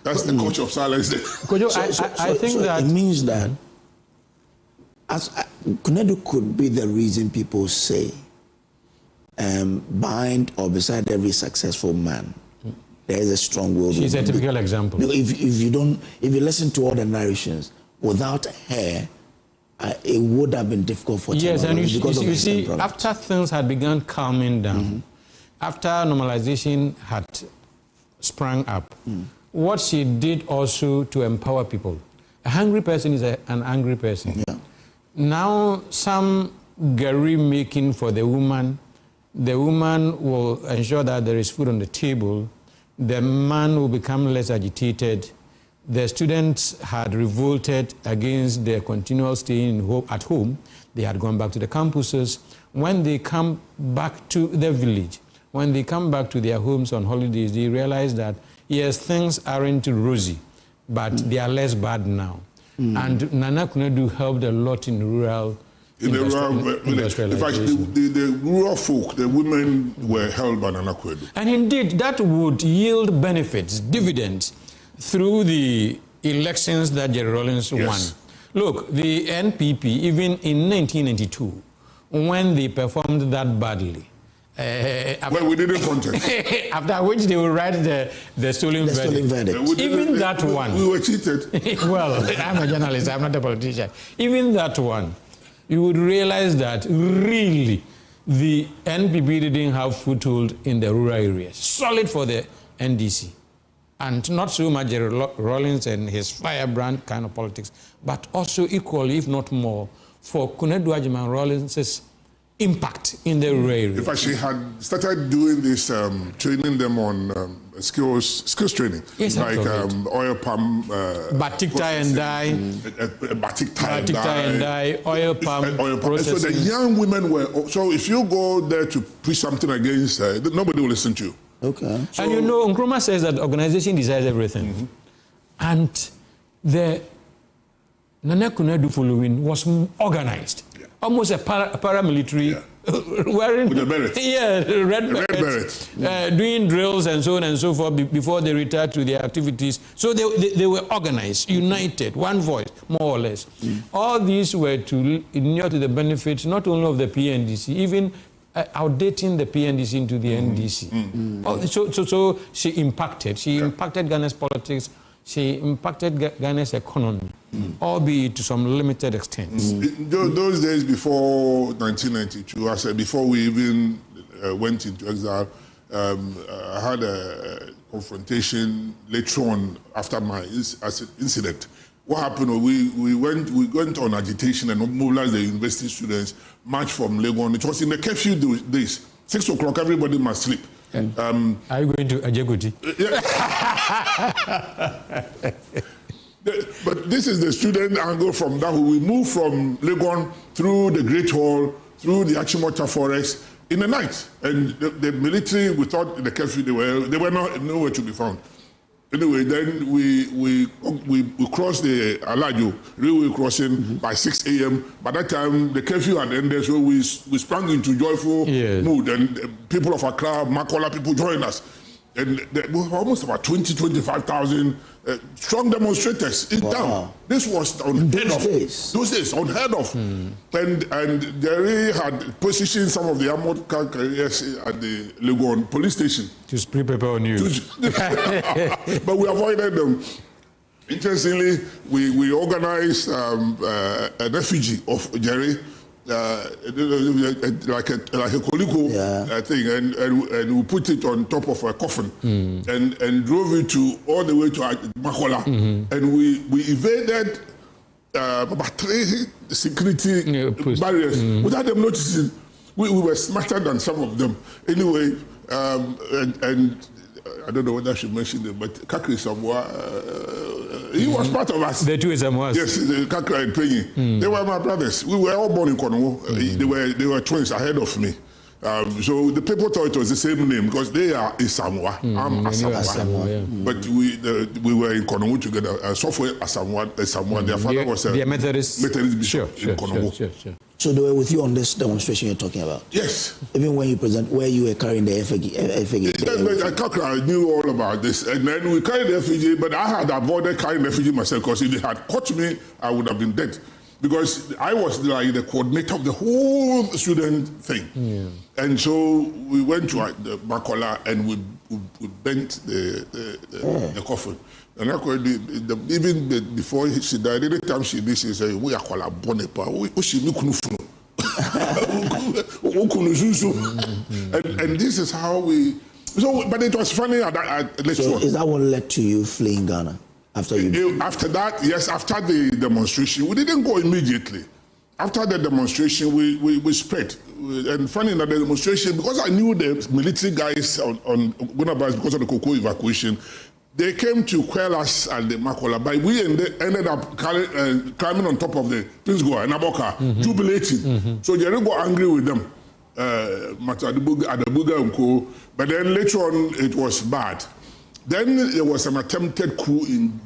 That's the culture of silence. I think that it means that Konadu could be the reason people say behind or beside every successful man there is a strong will. She's a typical example. If you listen to all the narrations, without her, it would have been difficult for yes, and you see, after things had begun calming down, after normalization had sprung up, what she did also to empower people. A hungry person is an angry person. Yeah. Now, some gari making for the woman will ensure that there is food on the table. The man will become less agitated. The students had revolted against their continual staying at home. They had gone back to the campuses. When they come back to the village, when they come back to their homes on holidays, they realize that, yes, things aren't rosy, but they are less bad now. And Nana Konadu helped a lot in rural industrialization. In fact, the rural folk, the women were held by Nana Konadu. And indeed, that would yield benefits, dividends, through the elections that Agyeman-Rawlings won. Look, the NPP, even in 1992, when they performed that badly, well, we didn't contest. After which they will write the stolen verdict. Even that one. We were cheated. Well, I'm a journalist, I'm not a politician. Even that one, you would realize that really the NPP didn't have foothold in the rural areas. Solid for the NDC. And not so much Agyeman-Rawlings and his firebrand kind of politics, but also equally, if not more, for Konadu Agyeman-Rawlings' impact in the rural areas. In fact, she had started doing this, training them on skills training. Yes, like oil palm, batik tie and dye, batik tie and dye, oil palm processing. So the young women were. So if you go there to preach something against, nobody will listen to you. Okay. So, and you know, Nkrumah says that organization decides everything, and the Nana Konadu following was organized. Yeah. Almost a paramilitary, wearing with a beret. Red beret. Doing drills and so on and so forth before they retired to their activities. So they were organized, united, one voice, more or less. All these were to inure to the benefits not only of the PNDC, even outdating the PNDC into the NDC. So she impacted. She impacted Ghana's politics. She impacted Ghana's economy, albeit to some limited extent. Those days before 1992, I said, before we even went into exile, I had a confrontation later on after my incident. What happened? We went on agitation and mobilized the university students, march from Legon. It was in the curfew days. 6 o'clock, everybody must sleep. Are you going to Ajeguti? But this is the student angle from that. We moved from Legon through the Great Hall, through the Achimota Forest in the night. And the military, we thought in the curfew, they were not nowhere to be found. Anyway, then we crossed the Alajo railway crossing by 6 a.m. By that time, the curfew had ended, so we sprang into joyful mood. And people of Accra, Makola, people joined us. And there were almost about 25,000 strong demonstrators in town. This was unheard of. Those days, unheard of. And Jerry had positioned some of the armored car carriers at the Legon police station. To spray paper on you. But we avoided them. Interestingly, we organized a refugee of Jerry, like a coliko thing, and we put it on top of a coffin and drove it all the way to Makola. And we evaded about 3 security barriers without them noticing. We were smarter than some of them. Anyway, and I don't know whether I should mention them, but Kakri Samoa, he was part of us. The two Samoas. Yes, Kakri and Penny. They were my brothers. We were all born in Konadu. They were twins ahead of me. So the people thought it was the same name because they are Asamoah. I'm Asamoah. But we were in Konadu together. Software Asamoah. Their father was a Methodist bishop in Konadu. Sure. So they were with you on this demonstration you're talking about? Yes. Even when you present, where you were carrying the effigy? I knew all about this. And then we carried the effigy, but I had avoided carrying the effigy myself because if they had caught me, I would have been dead. Because I was like the coordinator of the whole student thing. Yeah. And so we went to the Makola and we bent the coffin. And even before she died, every time she did, she said, "We are called a bonepa. We should look and this is how we. So, but it was funny. So is that what led to you fleeing Ghana after you? After that, yes. After the demonstration, we didn't go immediately. After the demonstration, we spread. And funny enough, the demonstration, because I knew the military guys on Gunabas because of the cocoa evacuation. They came to quell us at the Makola, but we ended up climbing on top of the Prince Goa and Aboka, jubilating. So they got angry with them, but then later on it was bad. Then there was an attempted coup in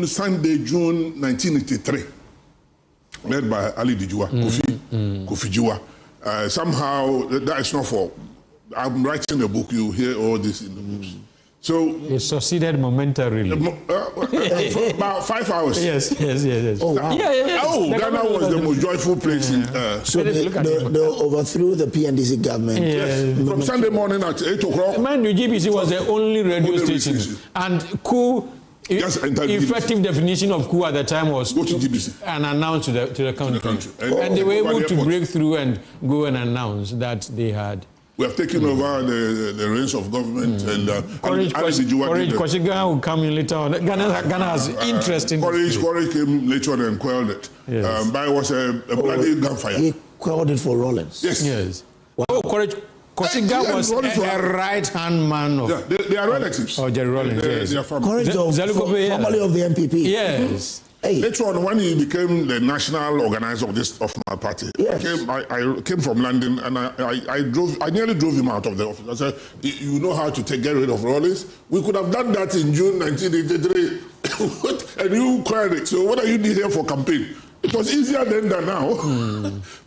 Sunday, June 1983, led by Ali Dijua, Kofi Jua. Somehow, that is not for, I'm writing a book, you hear all this in the books. So it succeeded momentarily. About 5 hours. Yes. Oh, wow. Ghana was the most joyful place. So they overthrew the PNDC government. Yes. From Sunday morning at 8 o'clock. Man, the GBC was the only radio station. And coup, effective definition of coup at the time was go to GBC and announce to the country. And they were able to break through and go and announce that they had. We have taken over the reins of government and Courage Kwasiga will come in later on. Ghana has interesting. Courage came later on and quelled it. Yes. But it was a bloody gunfire. He quelled it for Rawlings. Yes. Wow. Oh, Courage Kwasiga was a right-hand man of. Yeah, they are relatives. Oh, Jerry Rawlings. Yes. They are family. Courage formerly of the MPP. Yes. Hey. Later on, when he became the national organizer of my party, yes. I came from London and I nearly drove him out of the office. I said, "You know how to get rid of Rawlings? We could have done that in June 1983, and you queried it. So what are you doing here for campaign?" It was easier then than now.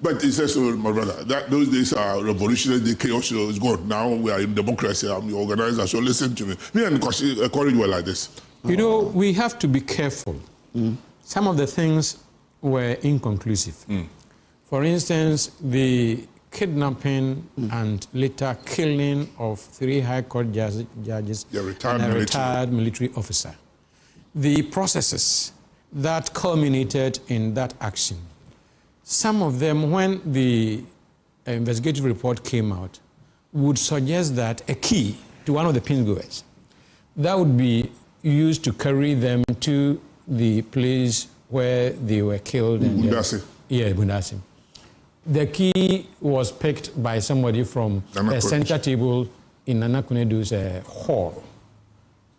But he says, "So, my brother, those days are revolutionary. The chaos is gone. Now we are in democracy. I'm the organizer. So listen to me." Me and Courage were like this. You know, we have to be careful. Some of the things were inconclusive. For instance, the kidnapping and later killing of 3 High Court judges and a retired military officer. The processes that culminated in that action. Some of them, when the investigative report came out, would suggest that a key to one of the pingoers that would be used to carry them to the place where they were killed. Bundasi. Bundasi. The key was picked by somebody from a center table in Nana Konadu's hall.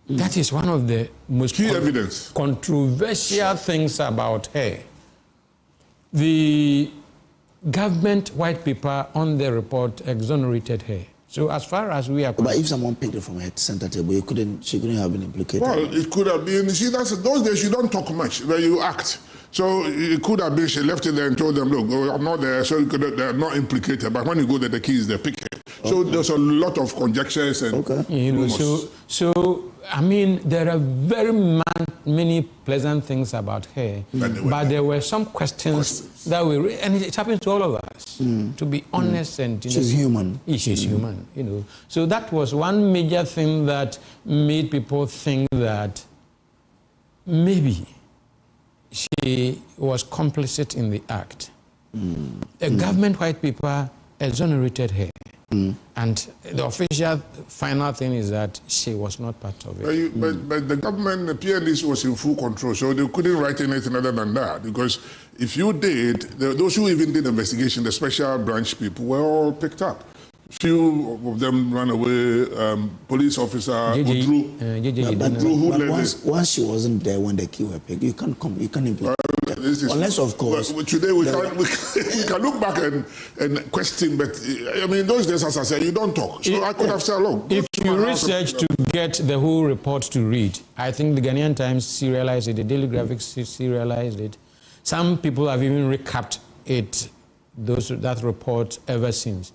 That is one of the most key evidence. Controversial things about her. The government white paper on the report exonerated her. So as far as we are concerned, but if someone picked it from her center table, she couldn't have been implicated. Well, it could have been. See, those days you don't talk much, but you act. So it could have been she left it there and told them, "Look, I'm not there, so they're not implicated." But when you go there, the keys they pick it. Okay. So there's a lot of conjectures and rumors. So I mean, there are very many pleasant things about her, but there were some questions that and it happens to all of us. To be honest, and she's human. She's human, you know. So that was one major thing that made people think that maybe she was complicit in the act. A government white paper exonerated her. And the official final thing is that she was not part of it. But the government, the PNDC was in full control, so they couldn't write anything other than that. Because if you did, those who even did the investigation, the special branch people, were all picked up. Few of them ran away. Police officer once she wasn't there when the key were picked, you can't implement. Unless, of course. Today we can look back and question, but I mean, those days, as I said, you don't talk. So I could have said, look. If you research to get the whole report to read, I think the Ghanaian Times serialized it, the Daily Graphic serialized it. Some people have even recapped it that report ever since.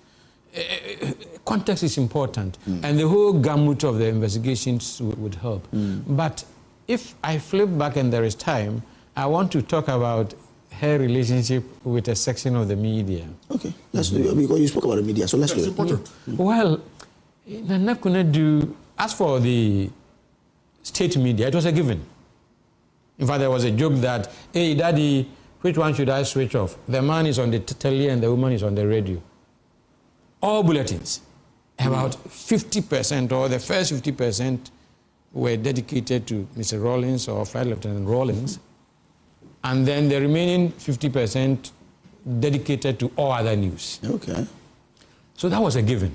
Context is important, and the whole gamut of the investigations would help. But if I flip back and there is time, I want to talk about her relationship with a section of the media. Okay, let's do it, because you spoke about the media, so let's do it. Well, Nana Konadu, as for the state media, it was a given. In fact, there was a joke that, hey, Daddy, which one should I switch off? The man is on the telly and the woman is on the radio. All bulletins, about 50% or the first 50% were dedicated to Mr. Rawlings or Flight Lieutenant Rawlings, and then the remaining 50% dedicated to all other news. Okay. So that was a given.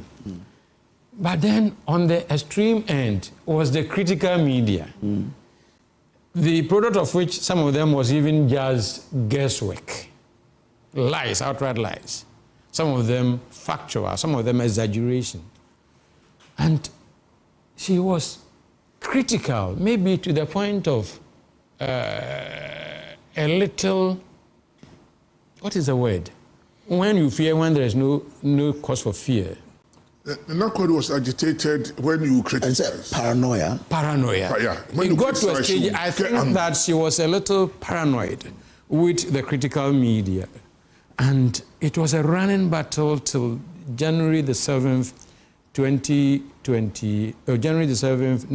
But then on the extreme end was the critical media, the product of which some of them was even just guesswork, lies, outright lies. Some of them factual, some of them exaggeration. And she was critical, maybe to the point of a little, what is the word? When you fear, when there is no cause for fear. Konadu was agitated when you criticized. Paranoia. Paranoia. Yeah. When it got to a stage, I think that she was a little paranoid with the critical media. And it was a running battle till January the 7th, 2020, or January the 7th,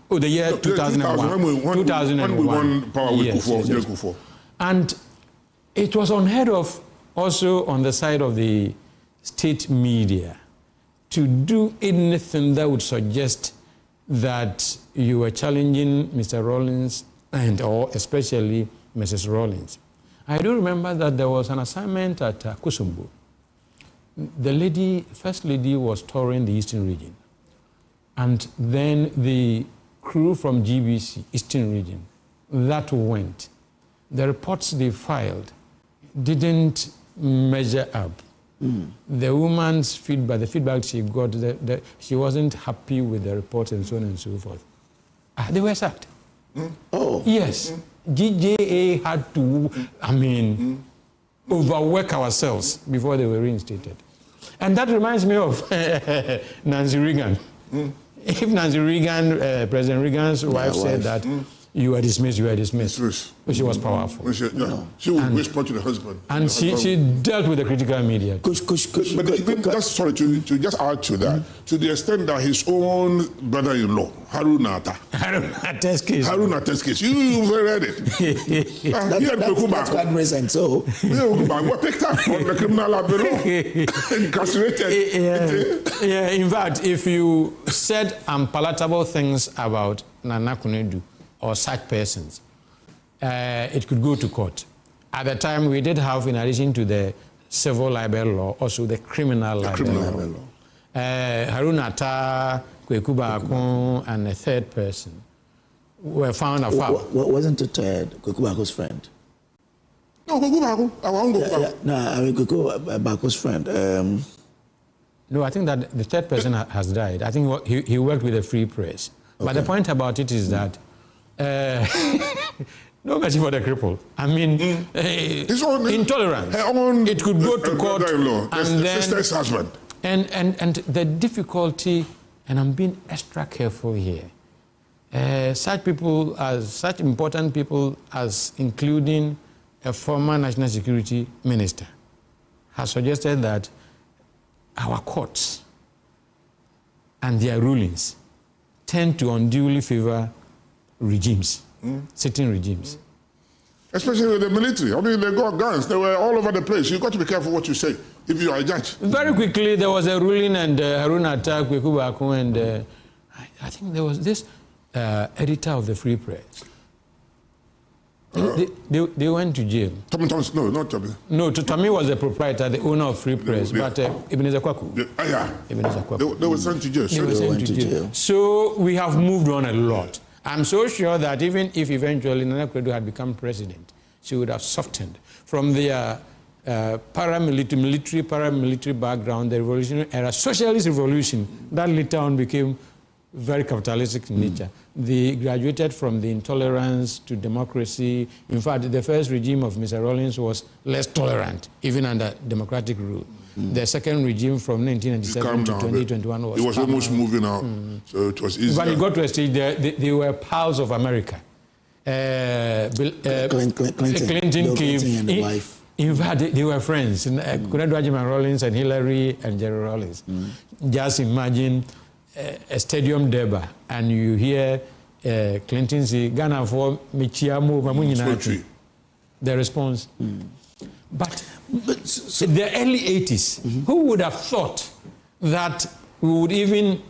the year 2001. 2001. When we won power with Kufuor. And it was unheard of also on the side of the state media to do anything that would suggest that you were challenging Mr. Rawlings or especially Mrs. Rawlings. I do remember that there was an assignment at Kusumbu. The first lady was touring the Eastern region. And then the crew from GBC, Eastern region, that went. The reports they filed didn't measure up. The woman's feedback, the feedback she got, she wasn't happy with the report and so on and so forth. They were sacked. Oh. Yes. GJA had to, overwork ourselves before they were reinstated. And that reminds me of Nancy Reagan. If Nancy Reagan, President Reagan's wife said that, you are dismissed, you are dismissed. She was powerful. She would whisper to the husband. And she dealt with the critical media. But sorry, to just add to that, to the extent that his own brother-in-law, Haruna Atta's case, you read it. That's quite recent, so. We're picked up on the criminal bureau, incarcerated. Yeah, in fact, if you said unpalatable things about Nana Konadu or such persons, it could go to court. At the time, we did have, in addition to the civil libel law, also the criminal libel law. Haruna Atta, Kweku Baako, and a third person were found afar. Wasn't it Kweku Baako's friend? No, Kweku Baako. I won't go. No, I mean Kweku Baako's friend. No, I think that the third person has died. I think he worked with the Free Press. Okay. But the point about it is that no mercy for the cripple. Intolerance. It could go to court, and then sister's husband. And the difficulty, and I'm being extra careful here. Such important people as including a former national security minister has suggested that our courts and their rulings tend to unduly favor regimes, sitting regimes. Especially with the military. They got guns. They were all over the place. You've got to be careful what you say if you are a judge. Very quickly, there was a ruling, and Haruna Atta, Kweku Baako, and I think there was this editor of the Free Press. They went to jail. Tommy Thomas, no, not Tommy. No, Tommy was the proprietor, the owner of Free Press, but Ebenezer Kwaku. Ebenezer Kwaku. They were sent to jail. They were sent to jail. So we have moved on a lot. I'm so sure that even if eventually Nana Konadu had become president, she would have softened from their paramilitary background, the revolutionary era, socialist revolution, that later on became very capitalistic in nature. They graduated from the intolerance to democracy. In fact, the first regime of Mr. Rawlings was less tolerant, even under democratic rule. The second regime from 1997 to 2021 was... It was almost moving out, so it was easy. But it got to a stage, they were pals of America. Clinton came. and the wife. In fact, they were friends. Konadu Agyeman-Rawlings and Hillary and Jerry Rawlings. Just imagine a stadium derby, and you hear Clinton say, Ghana for Michiamu Mamunina. The response. But in the early 80s, who would have thought that we would even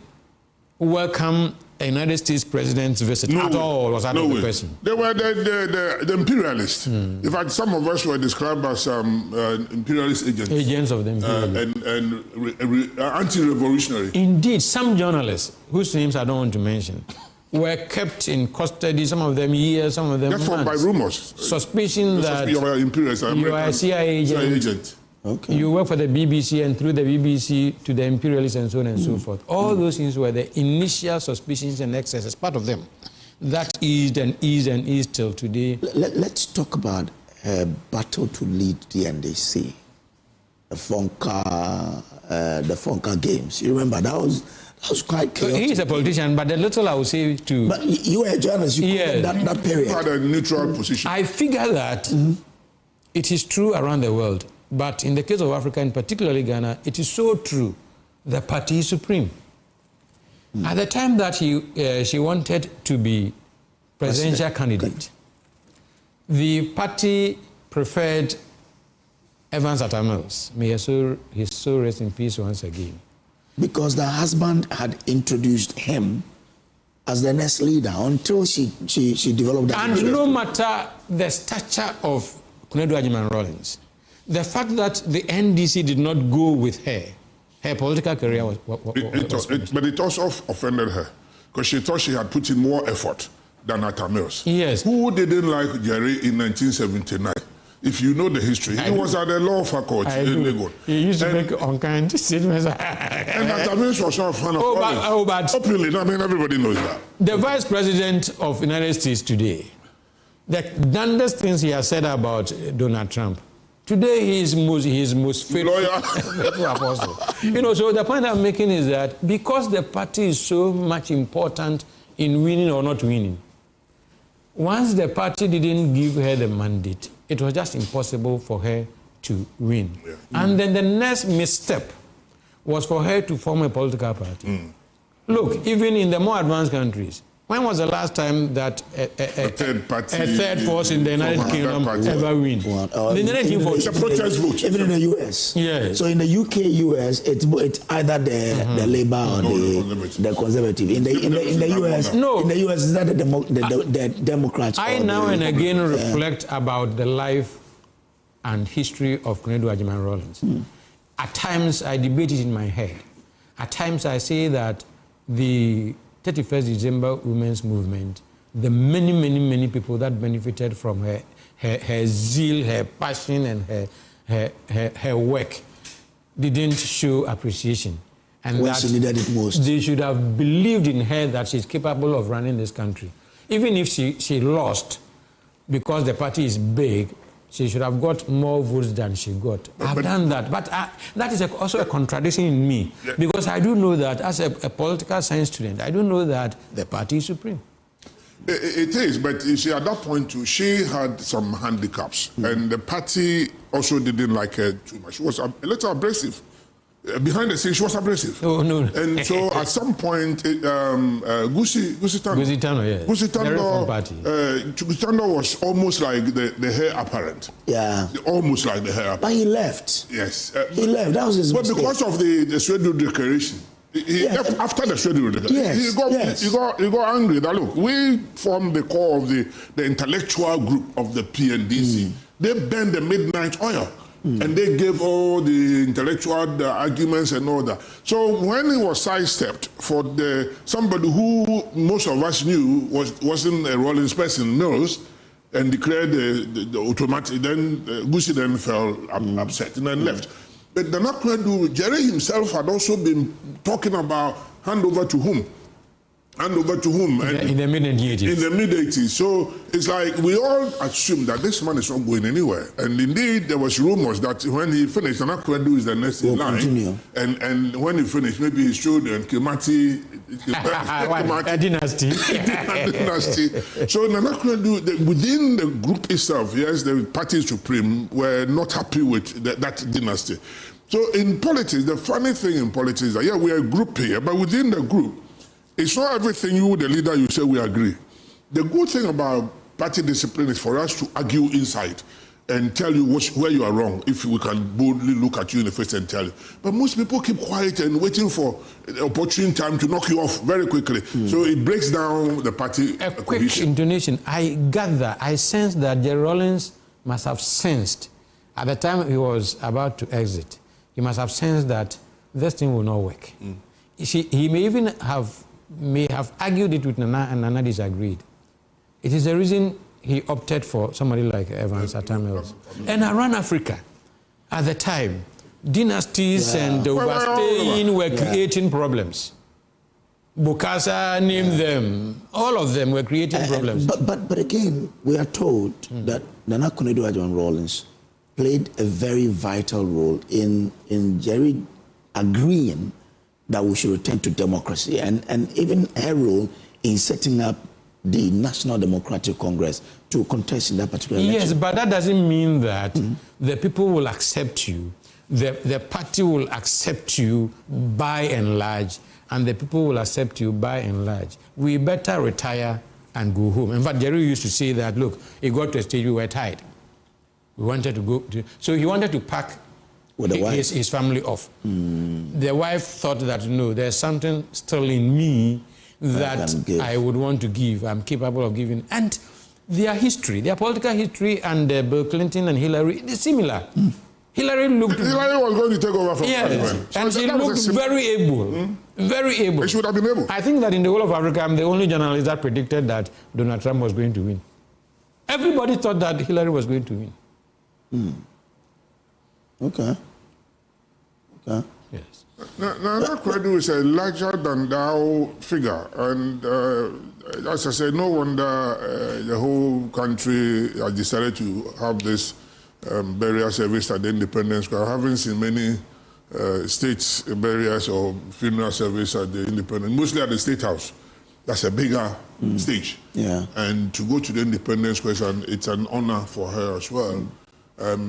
welcome a United States president's visit at all? Was that not the question? They were the imperialists. In fact, some of us were described as imperialist agents. Agents of the imperialists. And anti-revolutionary. Indeed, some journalists, whose names I don't want to mention, were kept in custody, some of them years, some of them months. That's by rumors. Suspicion that you are imperialist. You are a CIA agent. Okay. You work for the BBC, and through the BBC to the imperialists and so on and so forth. All those things were the initial suspicions and excesses, part of them. That eased and eased and eased till today. Let's talk about her battle to lead the NDC. The Fonka games. You remember, that was quite chaotic. He is a politician, but the little I would say too. But you were a journalist, you covered that period. You had a neutral position. I figure that it is true around the world. But in the case of Africa, and particularly Ghana, it is so true. The party is supreme. At the time that she wanted to be presidential candidate, the party preferred Evans Atta Mills. May his soul rest in peace once again. Because the husband had introduced him as the next leader until she developed that. And no matter the stature of Konadu Agyeman-Rawlings, the fact that the NDC did not go with her political career was but it also offended her, because she thought she had put in more effort than Atta Mills. Yes. Who didn't like Jerry in 1979? If you know the history, he was at the law faculty in Lagos. He used to make unkind statements. And Atta Mills was not a fan of but openly, I mean, everybody knows that. The Vice President of the United States today, the damnedest things he has said about Donald Trump, today he is most faithful apostle. You know, so the point I'm making is that because the party is so much important in winning or not winning, once the party didn't give her the mandate, it was just impossible for her to win. Yeah. And then the next misstep was for her to form a political party. Look, even in the more advanced countries, when was the last time that a third force in the United Kingdom ever win? It's a protest vote. Even in the US. Yes. So in the UK, US, it's either the Labour or the Conservative. In the US, no. In the US, is that the Democrats? I now and again reflect about the life and history of Konadu Agyeman-Rawlings. At times, I debate it in my head. At times, I say that the 31st December Women's Movement, the many people that benefited from her zeal, her passion, and her work didn't show appreciation. And when that she needed it most. They should have believed in her that she's capable of running this country. Even if she lost, because the party is big, she should have got more votes than she got. I've done that. But that is also a contradiction in me. Yeah. Because I do know that as a political science student, I do know that the party is supreme. It is, but you see, at that point too, she had some handicaps. And the party also didn't like her too much. She was a little abrasive. Behind the scenes, she was abrasive. Oh, no. And so at some point, Gusi Tando was almost like the heir apparent. Yeah. Almost like the heir apparent. But he left. Yes. He left. That was his mistake. But because of the Swedu Declaration, he left after the Swedu Declaration. He got angry that, look, we formed the core of the intellectual group of the PNDC. They burned the midnight oil. And they gave all the intellectual arguments and all that. So when he was sidestepped for somebody who most of us knew wasn't a Rawlings person, Mills, and declared the automatic, then Gusi then fell upset and then left. But the Jerry himself had also been talking about handover to whom? hand over to whom? In the mid-80s. In the mid-80s. So it's like we all assume that this man is not going anywhere. And indeed, there was rumors that when he finished, Nana Konadu is the next in line. Continue. And when he finished, maybe his children, Kimati, a dynasty. dynasty. So Nana Konadu, within the group itself, yes, the party supreme were not happy with that dynasty. So in politics, the funny thing in politics is that, yeah, we are a group here, but within the group, it's not everything you, the leader, you say we agree. The good thing about party discipline is for us to argue inside and tell you where you are wrong, if we can boldly look at you in the face and tell you. But most people keep quiet and waiting for the opportune time to knock you off very quickly. So it breaks down the party A quick cohesion. intonation. I gather, I sense that Rawlings must have sensed, at the time he was about to exit, he must have sensed that this thing will not work. He may even have argued it with Nana, and Nana disagreed. It is the reason he opted for somebody like Evans Atamils. And around Africa, at the time, dynasties and overstaying were creating problems. Bukasa, name them. All of them were creating problems. But again, we are told that Nana Konadu Agyeman-Rawlings played a very vital role in Jerry agreeing that we should return to democracy, and even her role in setting up the National Democratic Congress to contest in that particular election. Yes, but that doesn't mean that the people will accept you. The party will accept you by and large, and the people will accept you by and large. We better retire and go home. In fact, Jerry used to say that, look, it got to a stage we were tired. We wanted to go to, so he wanted to pack with his family off. The wife thought that, no, there's something still in me that I would want to give, I'm capable of giving. And their history, their political history, and Bill Clinton and Hillary is similar. Hillary was going to take over from President. And she looked very able. Very able. She should have been able. I think that in the whole of Africa, I'm the only journalist that predicted that Donald Trump was going to win. Everybody thought that Hillary was going to win. Okay. Yes. Nana Konadu is a larger-than-thou figure, and as I said, no wonder the whole country has decided to have this burial service at the Independence Square. I haven't seen many state burials or funeral service at the Independence, mostly at the State House. That's a bigger stage. Yeah. And to go to the Independence Square, it's an honor for her as well.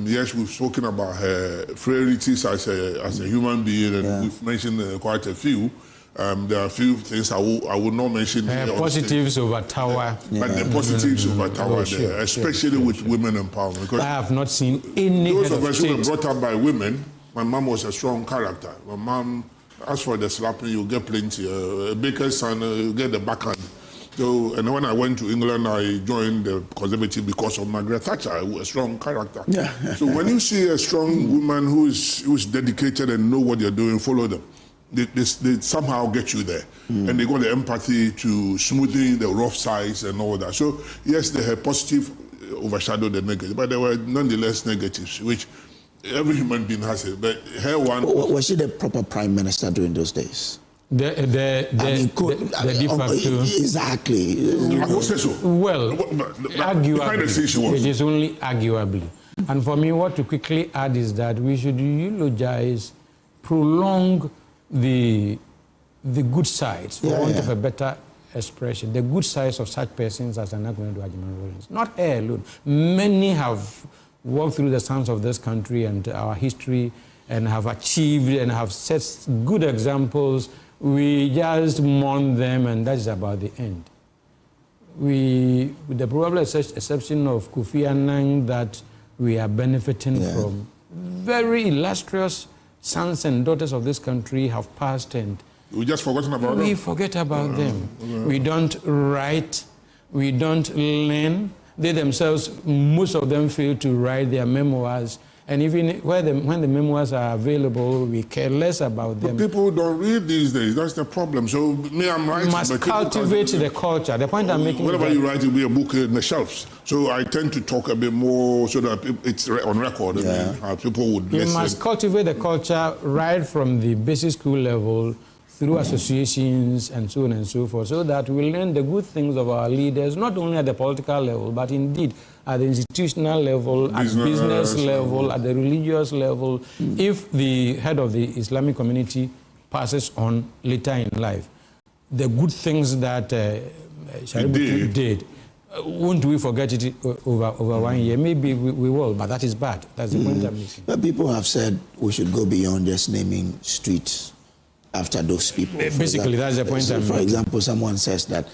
Yes, we've spoken about her frailties as a human being, and we've mentioned quite a few. There are a few things I will not mention here. Positives over tower. But the positives over tower there, especially with women empowerment. Because I have not seen any. Those of us who were brought up by women, my mom was a strong character. My mom, as for the slapping, you get plenty. A baker's son, you get the backhand. So, and when I went to England, I joined the Conservative because of Margaret Thatcher, a strong character. Yeah. So when you see a strong woman who's dedicated and know what they're doing, follow them. They somehow get you there. And they got the empathy to smoothing the rough sides and all that. So yes, they had positive overshadowed the negative, but there were nonetheless negatives, which every human being has it. But her one... Was she the proper prime minister during those days? The de facto. Exactly. I would say so. Well, arguably, it is only arguably. And for me, what to quickly add is that we should eulogize, prolong the good sides, for want of a better expression, the good sides of such persons as Nana Konadu Agyeman-Rawlings. Not her alone. Many have walked through the sands of this country and our history and have achieved and have set good examples. We just mourn them, and that is about the end. With the probable exception of Kofi Annan, that we are benefiting from, very illustrious sons and daughters of this country have passed, and we just forgotten about them. We forget about them. We don't write, we don't learn. They themselves, most of them fail to write their memoirs. And even when the memoirs are available, we care less about them. But people don't read these days. That's the problem. So me, I'm writing. You must cultivate the culture. The point I'm making. Whatever you write, will be a book in the shelves. So I tend to talk a bit more so that it's on record. I mean, people would listen. You must cultivate the culture right from the basic school level through associations and so on and so forth, so that we learn the good things of our leaders, not only at the political level, but indeed at the institutional level, at business level, at the religious level, if the head of the Islamic community passes on later in life. The good things that Sharif did, won't we forget it over 1 year? Maybe we will, but that is bad. That's the point I'm making. But people have said we should go beyond just naming streets after those people. Basically, that's the point I'm making. For example, someone says that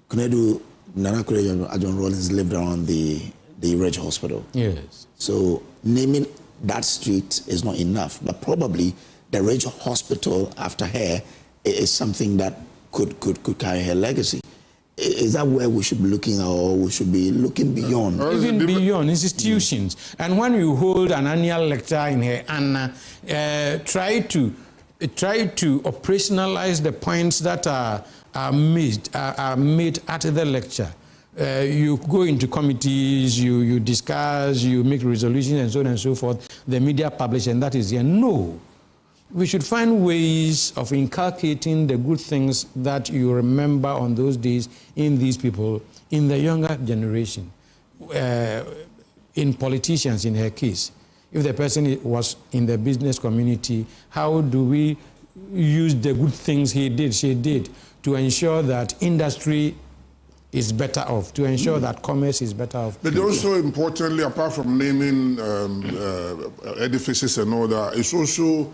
Konadu, Nana Agyeman-Rawlings lived around the Ridge Hospital. Yes. So naming that street is not enough, but probably the Ridge Hospital after her is something that could carry her legacy. Is that where we should be looking, or we should be looking beyond? Even beyond institutions. And when you hold an annual lecture in her Anna, try to operationalize the points that are made at the lecture. You go into committees, you discuss, you make resolutions and so on and so forth. The media publish, and that is here. No. We should find ways of inculcating the good things that you remember on those days in these people, in the younger generation. In politicians, in her case, if the person was in the business community, how do we use the good things she did, to ensure that industry is better off, to ensure that commerce is better off? But also importantly, apart from naming edifices and all that, it's also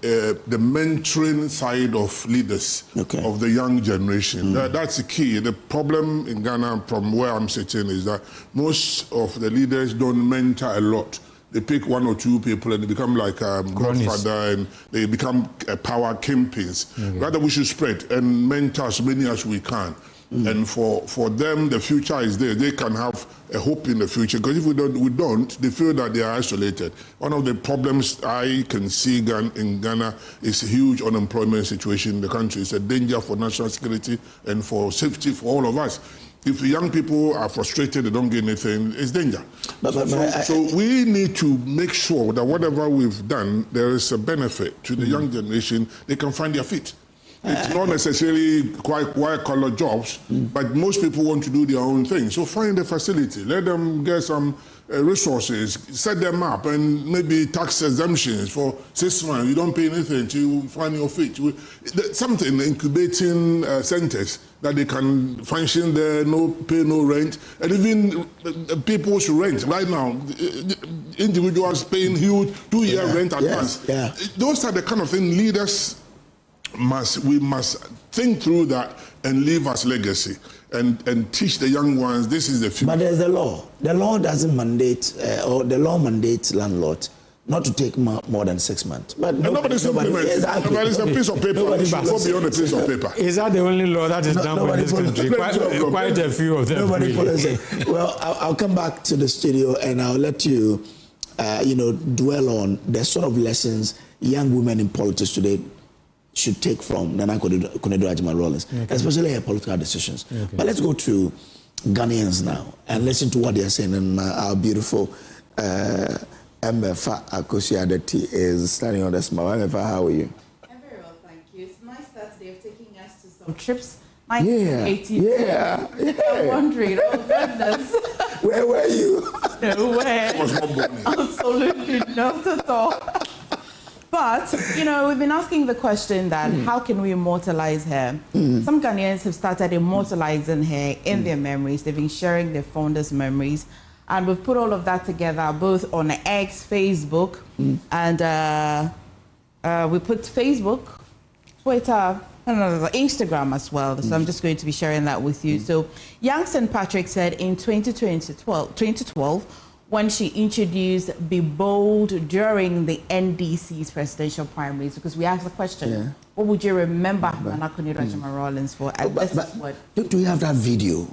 the mentoring side of leaders, of the young generation. That's the key. The problem in Ghana, from where I'm sitting, is that most of the leaders don't mentor a lot. They pick 1 or 2 people and they become like godfather, and they become power kingpins. Rather, we should spread and mentor as many as we can. And for them, the future is there. They can have a hope in the future, because if we don't, they feel that they are isolated. One of the problems I can see in Ghana is a huge unemployment situation in the country. It's a danger for national security and for safety for all of us. If the young people are frustrated, they don't get anything, it's danger. So we need to make sure that whatever we've done, there is a benefit to the young generation. They can find their feet. It's not necessarily white-collar jobs, but most people want to do their own thing. So find a facility, let them get some resources, set them up, and maybe tax exemptions for 6 months. You don't pay anything to find your feet. Something, incubating centers that they can function there, pay no rent, and even people's rent. Right now, individuals paying huge 2-year rent advance. Those are the kind of things leaders we must think through that and leave as legacy and teach the young ones this is the future. But there's the law. The law doesn't mandate, or the law mandates landlords not to take more than 6 months. But nobody's implementing. But it's a piece of paper. It should go beyond a piece of paper. Is that the only law that is done in this country? Quite a few of them. Nobody follows it. Well, I'll come back to the studio and I'll let you, dwell on the sort of lessons young women in politics today should take from Nana Konadu Agyeman-Rawlings, especially her political decisions. But let's go to Ghanaians now and listen to what they are saying. And our beautiful Mfa Akosua-Adeti is standing on the smile. Mfa, how are you? I'm very well, thank you. It's nice that they're taking us to some trips. 1980. I'm wondering, oh goodness. Where were you? Nowhere. Absolutely not at all. But, we've been asking the question that how can we immortalize her? Some Ghanaians have started immortalizing her in their memories. They've been sharing their fondest memories. And we've put all of that together, both on X, Facebook, and we put Facebook, Twitter, and Instagram as well. So I'm just going to be sharing that with you. So young St. Patrick said in 2012, when she introduced Be Bold during the NDC's presidential primaries, because we asked the question, what would you remember Nana Konadu Agyeman-Rawlings for? Do you have that video?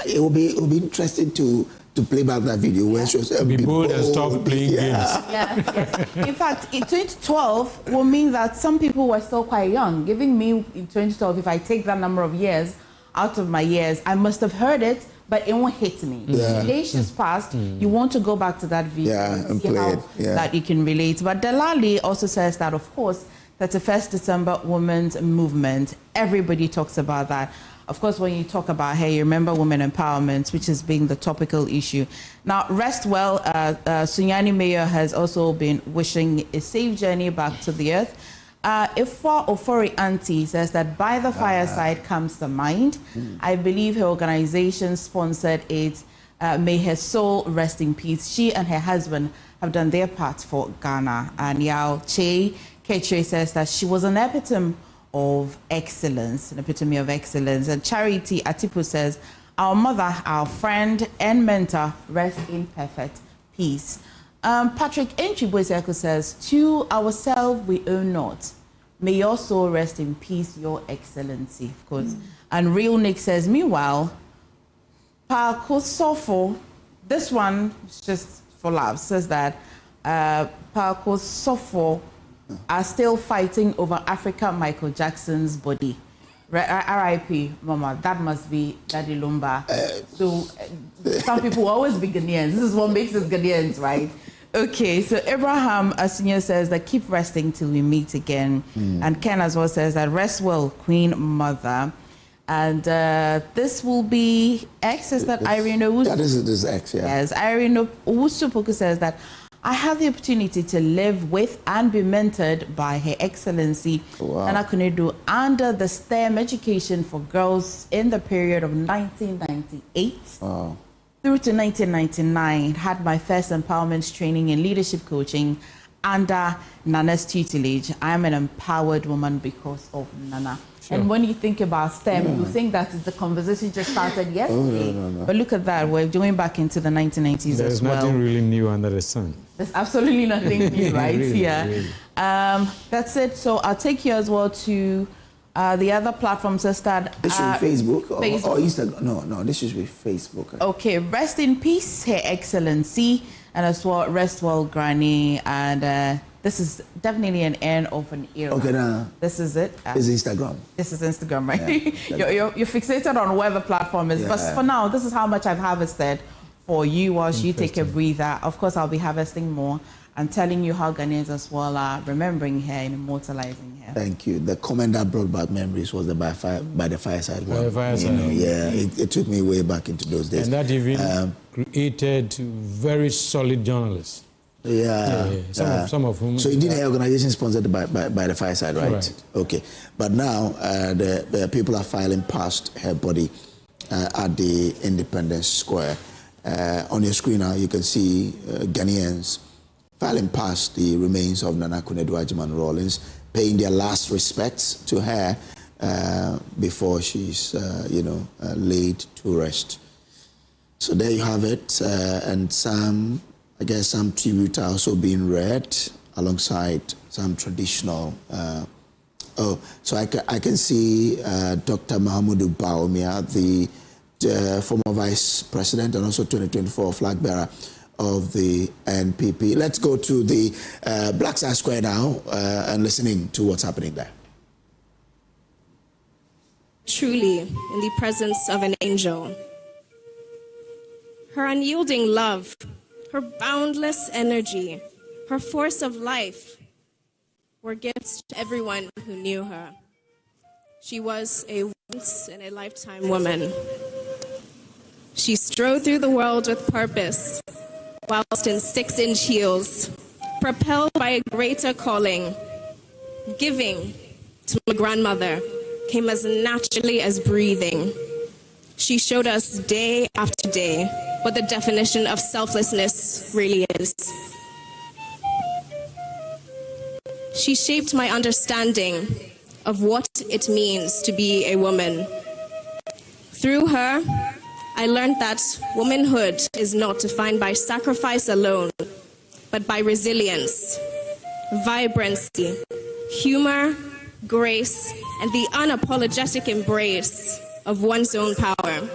It will be interesting to play back that video where she was Be bold and stop playing games. Yes. In fact, in 2012 will mean that some people were still quite young. Giving me in 2012, if I take that number of years out of my years, I must have heard it, but it won't hit me. Today she's passed. You want to go back to that video and see how that you can relate. But Delali also says that, of course, 31st December Women's Movement. Everybody talks about that. Of course, when you talk about her, you remember women empowerment, which is being the topical issue. Now, rest well. Sunyani Mayor has also been wishing a safe journey back to the earth. Ifwa Ofori Auntie says that by the fireside comes the mind. I believe her organization sponsored it. May her soul rest in peace. She and her husband have done their part for Ghana. And Yao Che Ketre says that she was an epitome of excellence, an epitome of excellence. And Charity Atipu says, our mother, our friend and mentor, rest in perfect peace. Patrick Enchiboiseko says, to ourselves we owe not. May your soul rest in peace, your excellency, of course. And Real Nick says, meanwhile, Pakosofo, this one is just for laughs, says that Pakosofo are still fighting over Africa Michael Jackson's body. R.I.P. Mama, that must be Daddy Lumba. Some people will always be Ghanaians. This is what makes us Ghanaians, right? Okay, so Abraham Asinyo says that keep resting till we meet again. And Ken as well says that rest well, Queen Mother. And this will be X, is that Irene Owusu? Yeah, this is X, yeah. Yes, Irene Owusu says that I have the opportunity to live with and be mentored by Her Excellency Nana Konadu under the STEM education for girls in the period of 1998 through to 1999. Had my first empowerment training in leadership coaching under Nana's tutelage. I am an empowered woman because of Nana. Sure. And when you think about STEM, you think that the conversation just started yesterday. No. But look at that, we're going back into the 1990s as well. There's nothing really new under the sun. There's absolutely nothing new, right? Really. That's it. So I'll take you as well to the other platforms that start. This should be Facebook or Instagram. No, this should be Facebook. Okay, rest in peace, Her Excellency, and as well, rest well, Granny, and this is definitely an end of an era. Okay, now this is it. This is Instagram. This is Instagram, right? Yeah, you're fixated on where the platform is, but for now, this is how much I've harvested for you whilst you take a breather. Of course, I'll be harvesting more and telling you how Ghanaians as well are remembering her and immortalizing her. Thank you. The comment that brought back memories was the by the fireside one. It took me way back into those days. And that even created very solid journalists. Some of whom. So indeed, her organization sponsored by the fireside, right? Okay. But now the people are filing past her body at the Independence Square. On your screen now, you can see Ghanaians filing past the remains of Nana Konadu Agyeman-Rawlings, paying their last respects to her before she's, laid to rest. So there you have it, and some tribute are also being read alongside some traditional. So I can see Dr. Mahamudu Bawumia, the former vice president and also 2024 flag bearer of the NPP. Let's go to the Blackside Square now and listening to what's happening there. Truly in the presence of an angel. Her unyielding love, her boundless energy, her force of life were gifts to everyone who knew her. She was a once-in-a-lifetime woman. She strode through the world with purpose, whilst in 6-inch heels, propelled by a greater calling. Giving to my grandmother came as naturally as breathing. She showed us day after day what the definition of selflessness really is. She shaped my understanding of what it means to be a woman. Through her, I learned that womanhood is not defined by sacrifice alone, but by resilience, vibrancy, humor, grace, and the unapologetic embrace of one's own power.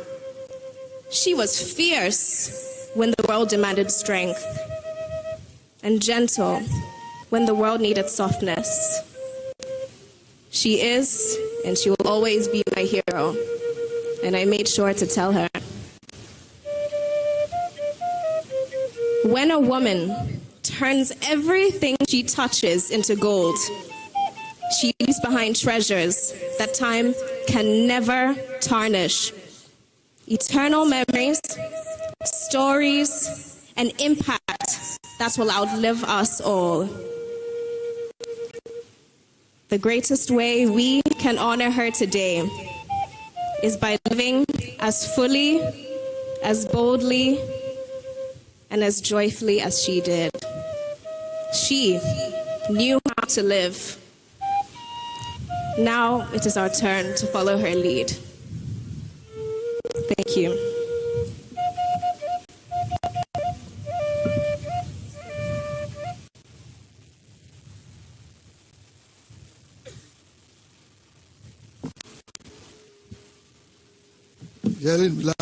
She was fierce when the world demanded strength, and gentle when the world needed softness. She is, and she will always be my hero, and I made sure to tell her. When a woman turns everything she touches into gold, She leaves behind treasures that time can never tarnish. Eternal memories, stories, and impact that will outlive us all. The greatest way we can honor her today is by living as fully, as boldly, and as joyfully as she did. She knew how to live. Now it is our turn to follow her lead. Thank you.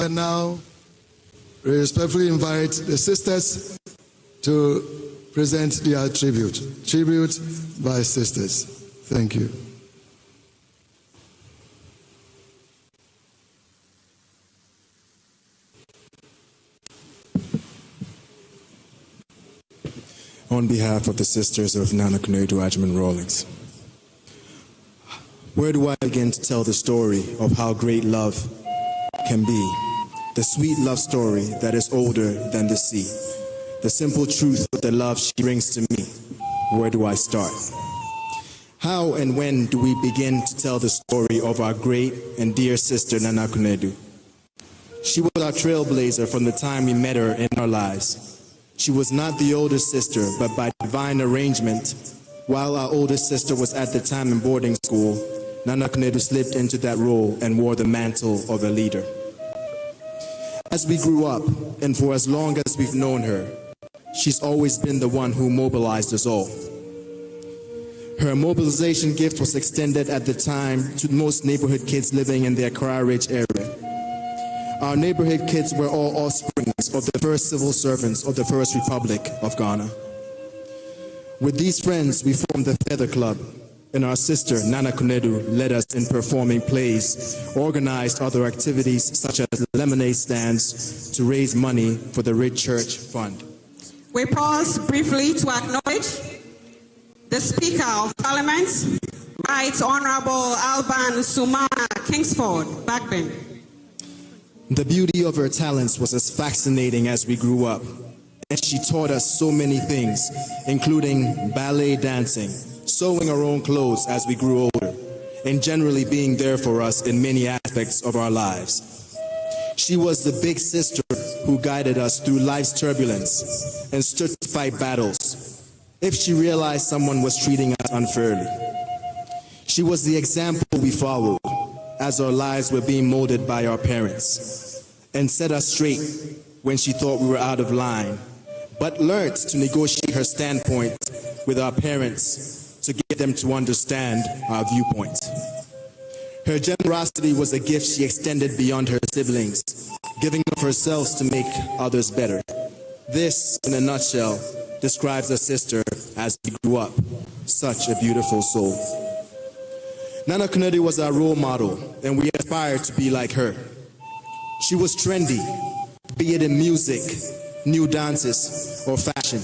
Now, we respectfully invite the sisters to present their tribute. Tribute by sisters. Thank you. On behalf of the sisters of Nana Konadu Agyeman-Rawlings, where do I begin to tell the story of how great love can be? The sweet love story that is older than the sea. The simple truth of the love she brings to me. Where do I start? How and when do we begin to tell the story of our great and dear sister Nana Konadu? She was our trailblazer from the time we met her in our lives. She was not the older sister, but by divine arrangement, while our older sister was at the time in boarding school, Nana Konadu slipped into that role and wore the mantle of a leader. As we grew up, and for as long as we've known her, she's always been the one who mobilized us all. Her mobilization gift was extended at the time to most neighborhood kids living in the Accra Ridge area. Our neighborhood kids were all offsprings of the first civil servants of the First Republic of Ghana. With these friends, we formed the Feather Club, and our sister Nana Konadu led us in performing plays, organized other activities such as lemonade stands to raise money for the Ridge Church Fund. We pause briefly to acknowledge the Speaker of Parliament, Right Honorable Alban Sumana Kingsford Backben. The beauty of her talents was as fascinating as we grew up, and she taught us so many things, including ballet dancing, sewing our own clothes as we grew older, and generally being there for us in many aspects of our lives. She was the big sister who guided us through life's turbulence and stood to fight battles if she realized someone was treating us unfairly. She was the example we followed as our lives were being molded by our parents, and set us straight when she thought we were out of line, but learned to negotiate her standpoint with our parents to get them to understand our viewpoint. Her generosity was a gift she extended beyond her siblings, giving of herself to make others better. This, in a nutshell, describes a sister as we grew up. Such a beautiful soul. Nana Konadu was our role model, and we aspired to be like her. She was trendy, be it in music, new dances, or fashion.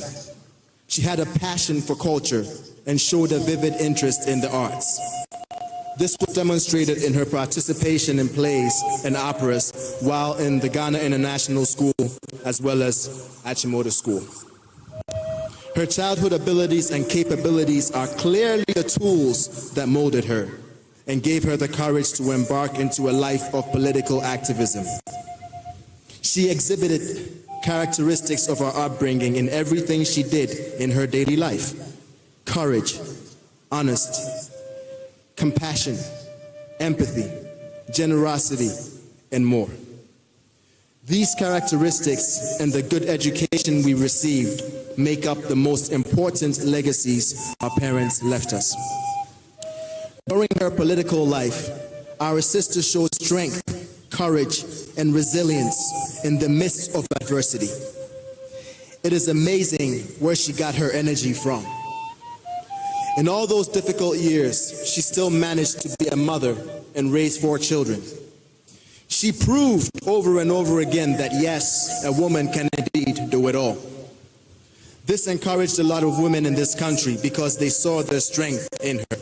She had a passion for culture and showed a vivid interest in the arts. This was demonstrated in her participation in plays and operas while in the Ghana International School as well as Achimota School. Her childhood abilities and capabilities are clearly the tools that molded her and gave her the courage to embark into a life of political activism. She exhibited characteristics of her upbringing in everything she did in her daily life: courage, honesty, compassion, empathy, generosity, and more. These characteristics and the good education we received make up the most important legacies our parents left us. During her political life, our sister showed strength, courage, and resilience in the midst of adversity. It is amazing where she got her energy from. In all those difficult years, she still managed to be a mother and raise 4 children. She proved over and over again that yes, a woman can indeed do it all. This encouraged a lot of women in this country because they saw their strength in her.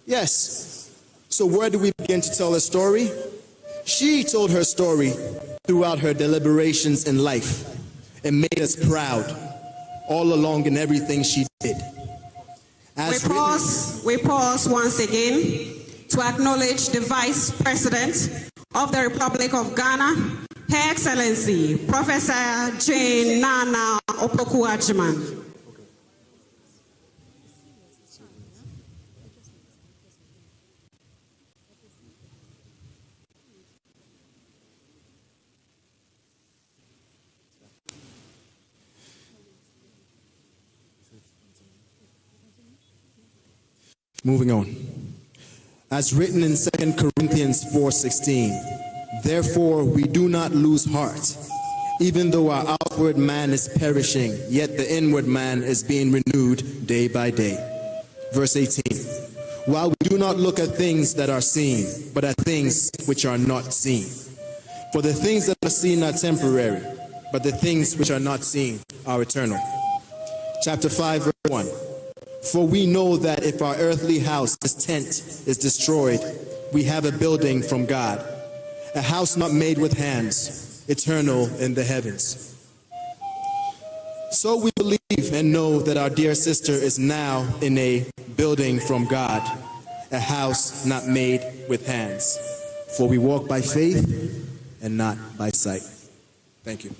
Yes. So where do we begin to tell her story? She told her story throughout her deliberations in life and made us proud all along in everything she did. We pause once again to acknowledge the Vice President of the Republic of Ghana, Her Excellency, Professor Jane Nana Opoku-Agyeman. Moving on. As written in 2 Corinthians 4:16, therefore we do not lose heart. Even though our outward man is perishing, yet the inward man is being renewed day by day. Verse 18, while we do not look at things that are seen, but at things which are not seen. For the things that are seen are temporary, but the things which are not seen are eternal. Chapter 5, verse 1. For we know that if our earthly house, this tent, is destroyed, we have a building from God, a house not made with hands, eternal in the heavens. So we believe and know that our dear sister is now in a building from God, a house not made with hands. For we walk by faith and not by sight. Thank you.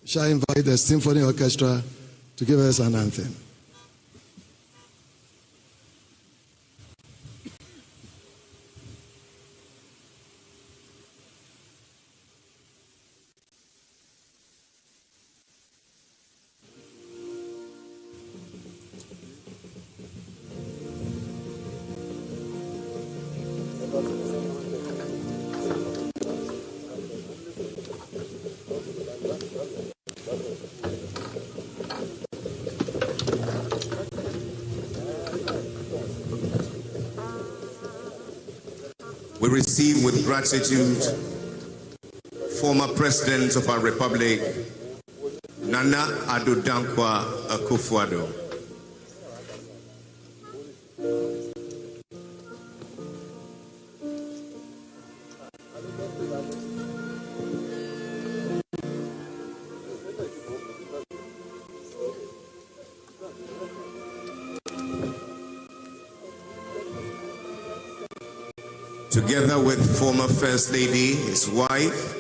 Shall I invite the Symphony Orchestra to give us an anthem? We receive with gratitude former President of our Republic, Nana Addo Dankwa Akufo-Addo. Together with former First Lady, his wife,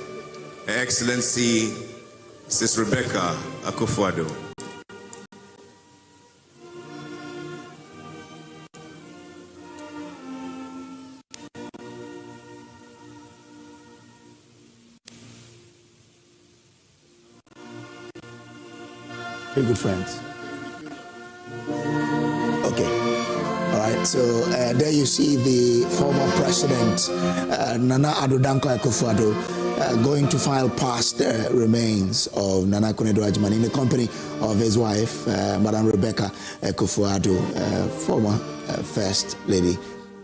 Her Excellency, Mrs. Rebecca Akufo-Addo. Very good friends. Okay. All right, so there you see the former president, Nana Addo Dankwa Akufo-Addo, going to file past the remains of Nana Konadu Agyeman in the company of his wife, Madam Rebecca Akufo-Addo, former First Lady.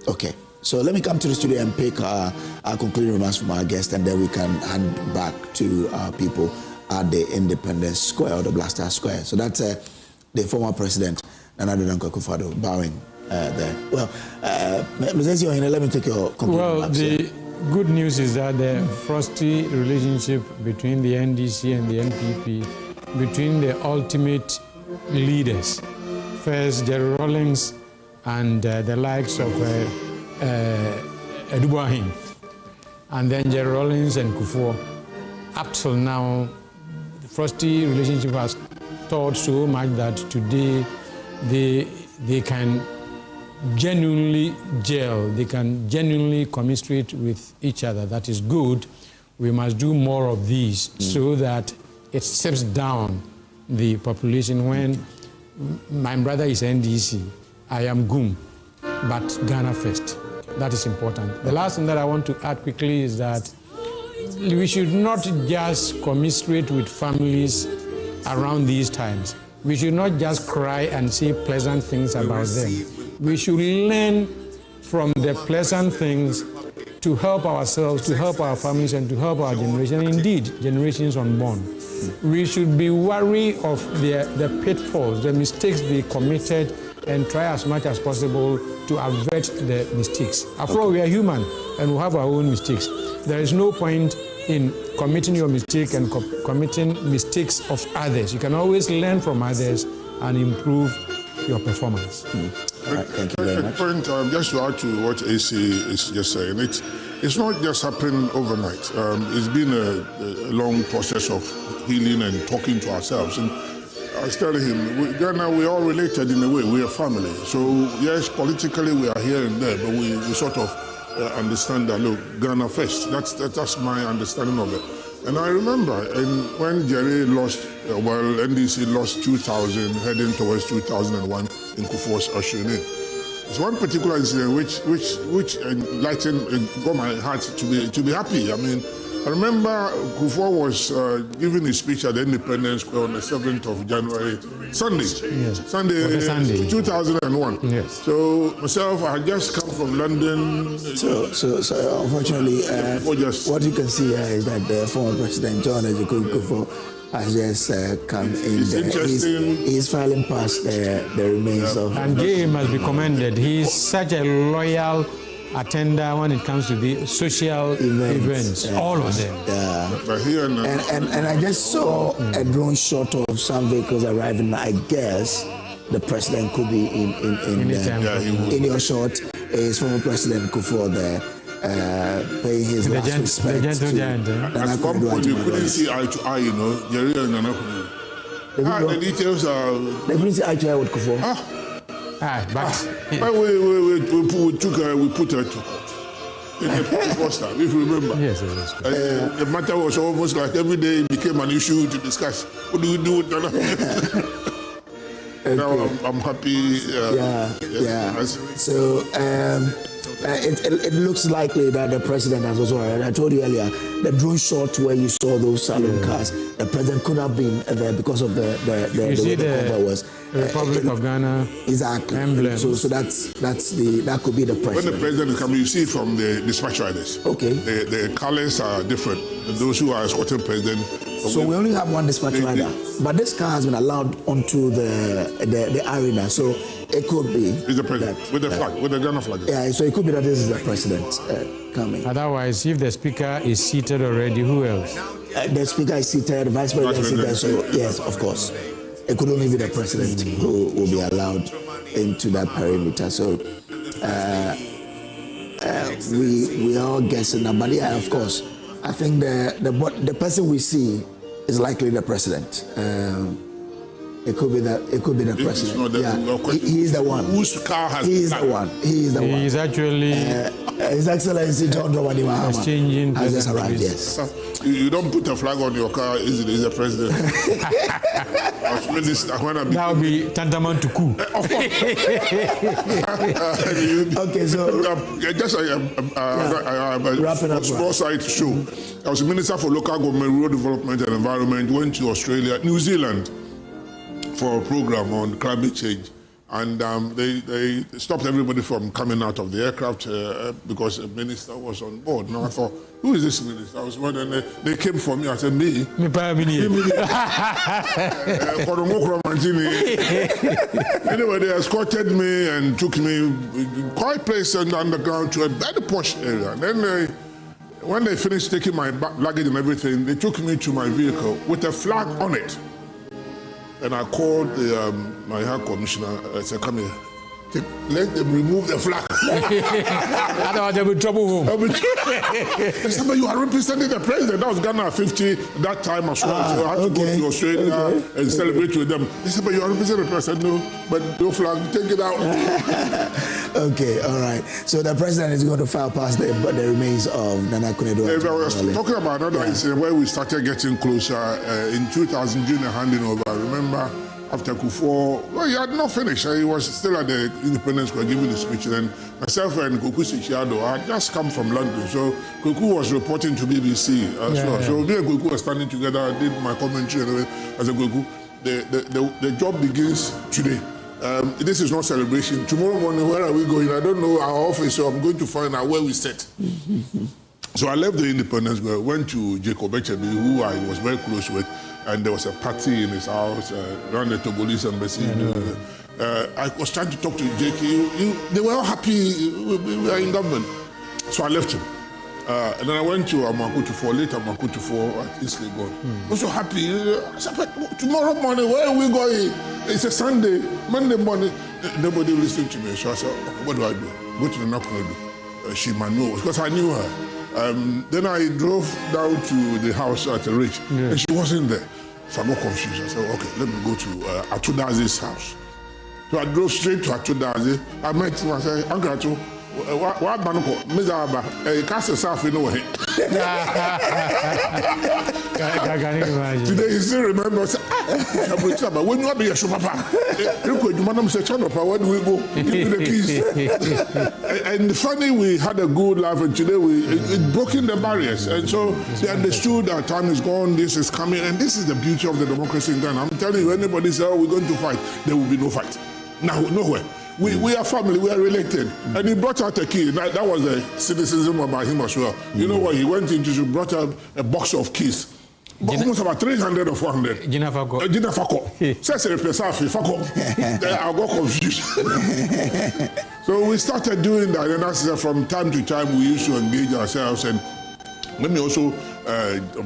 Okay, so let me come to the studio and pick our concluding remarks from our guest, and then we can hand back to our people at the Independence Square or the Blaster Square. So that's the former president, Nana Addo Dankwa Akufo-Addo, bowing there. Well, let me take your concluding remarks. Well, the good news is that the frosty relationship between the NDC and the NPP, between the ultimate leaders, first Agyeman-Rawlings and the likes of Eduboahim, and then Agyeman-Rawlings and Kufuor, up till now, the frosty relationship has taught so much that today they can genuinely gel, they can genuinely commiserate with each other. That is good. We must do more of these so that it steps down the population. When my brother is NDC, I am GUM, but Ghana first. That is important. The last thing that I want to add quickly is that we should not just commiserate with families around these times. We should not just cry and say pleasant things about them. We should learn from the pleasant things to help ourselves, to help our families, and to help our generation, indeed, generations unborn. We should be wary of the pitfalls, the mistakes they committed, and try as much as possible to avert the mistakes. After all, we are human, and we have our own mistakes. There is no point in committing your mistake and committing mistakes of others. You can always learn from others and improve your performance. All right, thank you very much. Point, just to add to what AC is just saying, it's not just happening overnight. It's been a long process of healing and talking to ourselves. And I was telling him, Ghana, we're all related in a way. We're a family. So, yes, politically we are here and there, but we sort of understand that, look, Ghana first. That's my understanding of it. And I remember when Jerry lost, NDC lost 2000, heading towards 2001 in Kufuor's ushering in. There's one particular incident which enlightened and got my heart to be happy. I mean, I remember Kufuor was giving his speech at the Independence Square on the 7th of January, Sunday. Yes. Sunday 2001. Yes. So myself, I had just come from London. So unfortunately, what you can see here is that the former President John Kufuor has just come in there. He's filing past the remains of... And Jay must be commended. He's such a loyal attender when it comes to the social events, all of them. And I just saw a drone shot of some vehicles arriving. I guess the president could be in your shot. Is former President Kufuor there paying his last respect to At one point, you couldn't see eye to eye, you know, Jerry and Nana Konadu. The details are... They couldn't see eye to eye with Kufuor. But we put her to court. In the first time, if you remember. Yes. The matter was almost like every day it became an issue to discuss. What do we do with Ghana? Now I'm happy. So it looks likely that the president has also, and I told you earlier, the drone shot where you saw those saloon cars, the president could have been there because of the way the cover was. Republic of Ghana emblem. So that could be the president. When the president is coming, you see from the dispatch riders. Okay. The colors are different. Those who are escorting president. So we only have one dispatch rider, but this car has been allowed onto the arena. So it could be. It's the president with the flag, with the Ghana flag. Yeah. So it could be that this is the president coming. Otherwise, if the speaker is seated already, who else? The speaker is seated, the vice president is seated. So yes, of course. It could only be the president who will be allowed into that perimeter. So we are all guessing that, but yeah, of course, I think the person we see is likely the president. It could be the president. He's the one. Whose car has? He's the one. He's the one. He's actually His Excellency John Dramani Mahama exchanging has just arrived. Yes. You don't put a flag on your car. Is the president? That would be tantamount to coup. Of course. Okay, so just a small side show. I was Minister for Local Government, Rural Development and Environment. Went to Australia, New Zealand, for a program on climate change. And they stopped everybody from coming out of the aircraft because the minister was on board. Now I thought, who is this minister? I was wondering, they came for me. I said, me. Anyway, they escorted me and took me quite place and underground to a very posh area. And then when they finished taking my luggage and everything, they took me to my vehicle with a flag on it. And I called my High Commissioner. I said, come here. Let them remove the flag. Otherwise, they will trouble home. They said, but you are representing the president. That was Ghana 50 that time as well. So I had to go to Australia and celebrate with them. They said, but you are representing the president. No, but no flag, take it out. Okay, all right. So the president is going to file past the remains of Nana Konadu. I was talking about another incident where we started getting closer in 2000 during the handing over. I remember after Kufuor, well, he had not finished. He was still at the Independence Square giving the speech. And myself and Koku Sichiado had just come from London. So Koku was reporting to BBC as well. So me and Koku were standing together. I did my commentary. I said, Koku, the job begins today. this is not celebration. Tomorrow morning, where are we going? I don't know our office, so I'm going to find out where we sit. So I left the Independence, went to Jacob Echebi, who I was very close with, and there was a party in his house around the Togolese embassy. I was trying to talk to JK. They were all happy we were in government. So I left him. And then I went to Amakutu 4, late Amakutu 4 at East Legon. I was so happy. I said, but tomorrow morning, where are we going? It's a Sunday, Monday morning. Nobody listened to me. So I said, what do I do? Go to the Konadu. She might know, because I knew her. Then I drove down to the house at the Ridge, and she wasn't there. So I got confused. I said, okay, let me go to Atudazi's house. So I drove straight to Atudazi. I met him. I said, Uncle Atu, what banoko? Mizaba, cast yourself in way. Today he still remembers. But when you are being a shopper, you madam say, where do we go? Give me the keys. And funny, we had a good life, and today it broken the barriers, and so they understood that time is gone. This is coming, and this is the beauty of the democracy in Ghana. I'm telling you, anybody say, oh, we're going to fight, there will be no fight. Now, nowhere. We are family, we are related. And he brought out a key. That was the cynicism about him as well. You know what? He went into, he brought out a box of keys. Almost about 300 or 400. Gina Fako. Says a Fako. I got confused. So we started doing that. And that's from time to time we used to engage ourselves. And let me also,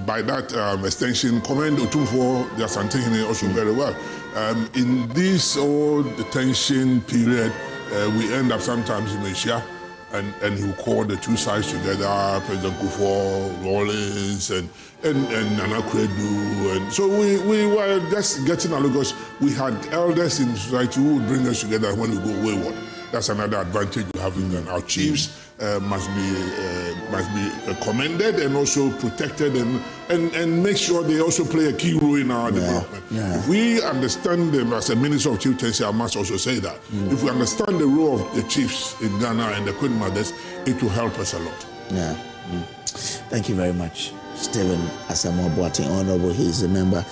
by that extension, commend Otumfuo Asantehene also very well. In this old detention period, we end up sometimes in Asia, and he will call the two sides together, President Agyeman-Rawlings and Nana Konadu. And so we were just getting along because we had elders in society who would bring us together when we go wayward. That's another advantage we have in our chiefs. Must be commended and also protected and make sure they also play a key role in our development. If we understand them as a minister of chieftaincy, I must also say that. If we understand the role of the chiefs in Ghana and the Queen Mothers, it will help us a lot. Thank you very much, Stephen Asamoah Boateng, Honorable. He is a member.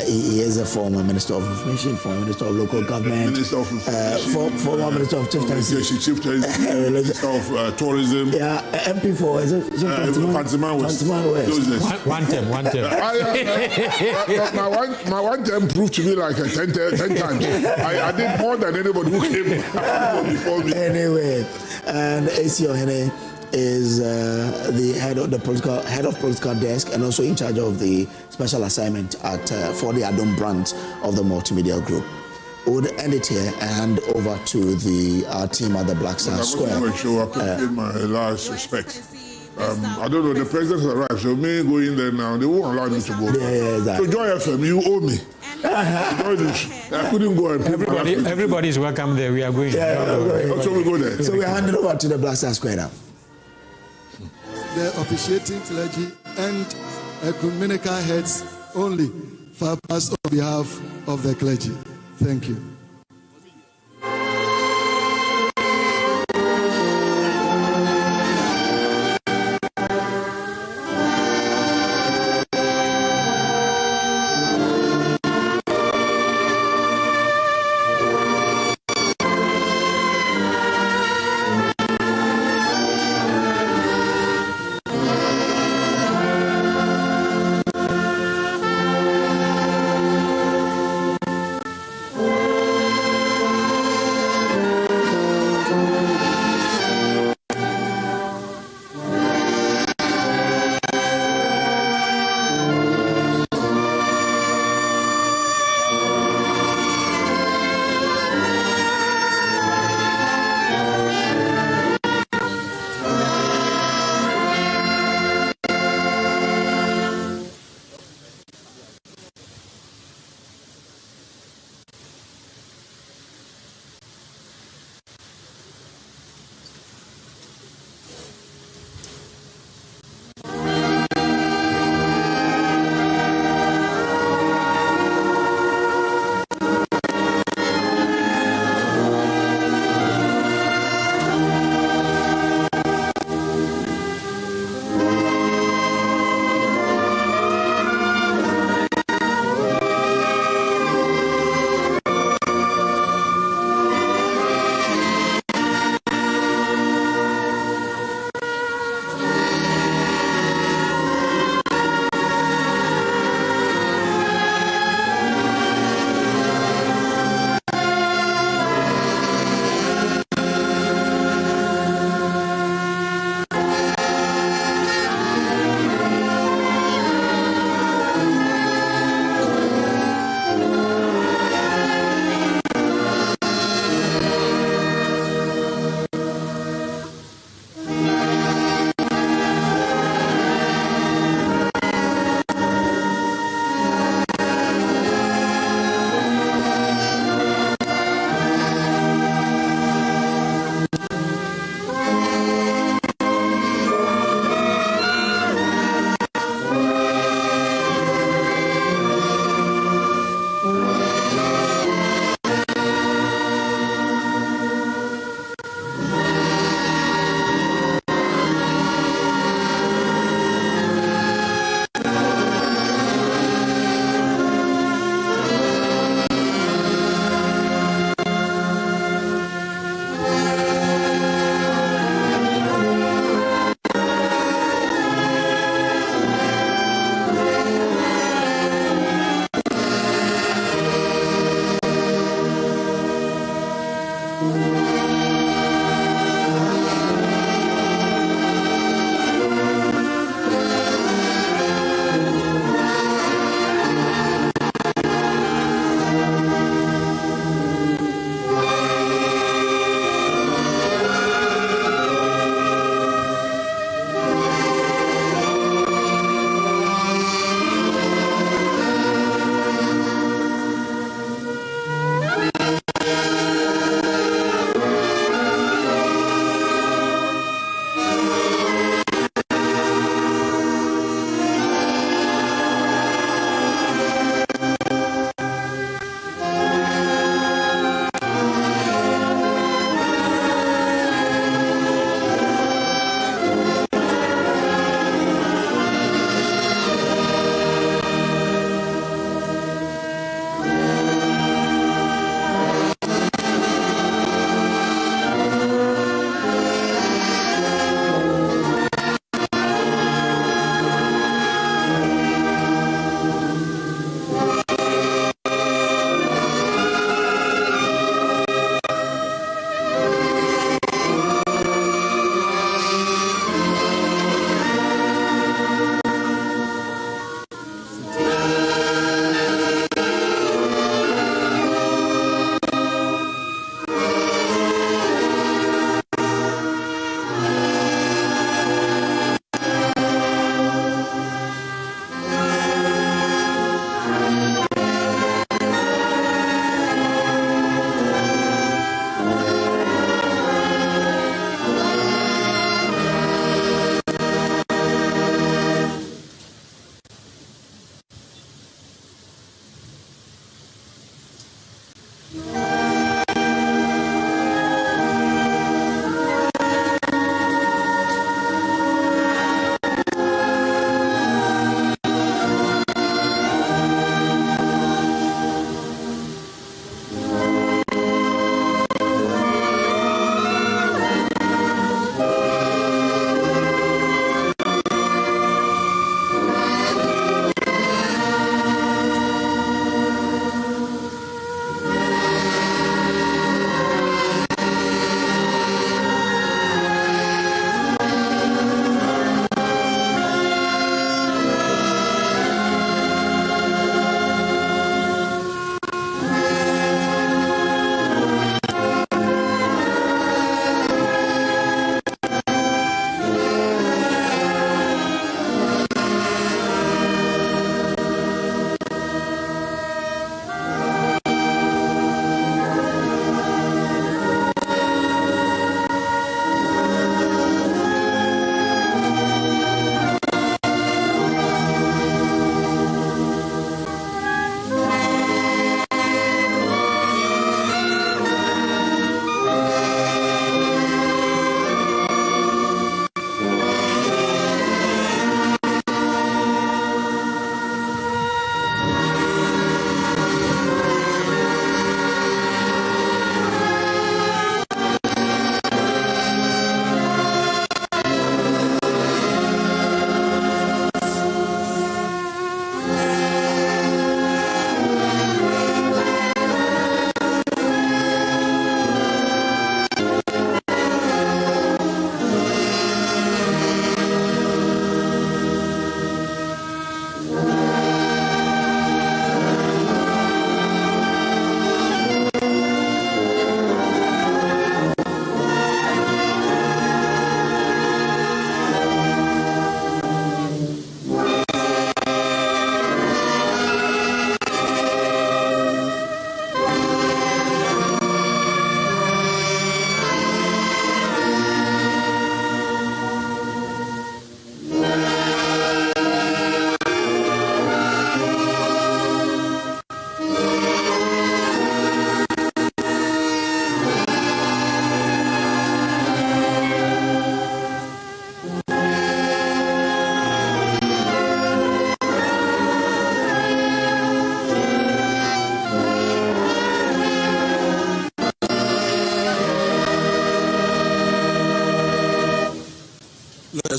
He is a former Minister of Information, former Minister of Local Government, Minister of former Minister of Chieftaincy, Minister of Tourism. MP for Fantiman West. One term. My one term proved to me like 10 times. I did more than anybody who came before me. Anyway, and AC Ohene is the head of political desk and also in charge of the special assignment for the Adom branch of the multimedia group. We'll end it here and hand over to our team at the Black Star Square. I want to show up and give my last respect. I don't know, the president has arrived, so me going there now, they won't allow me to go. Exactly. So Joy FM, you owe me. I couldn't go and everybody's welcome there. We are going. So we go there. So we're handing over to the Black Star Square now. The officiating clergy and ecumenical heads only for us on behalf of the clergy. Thank you.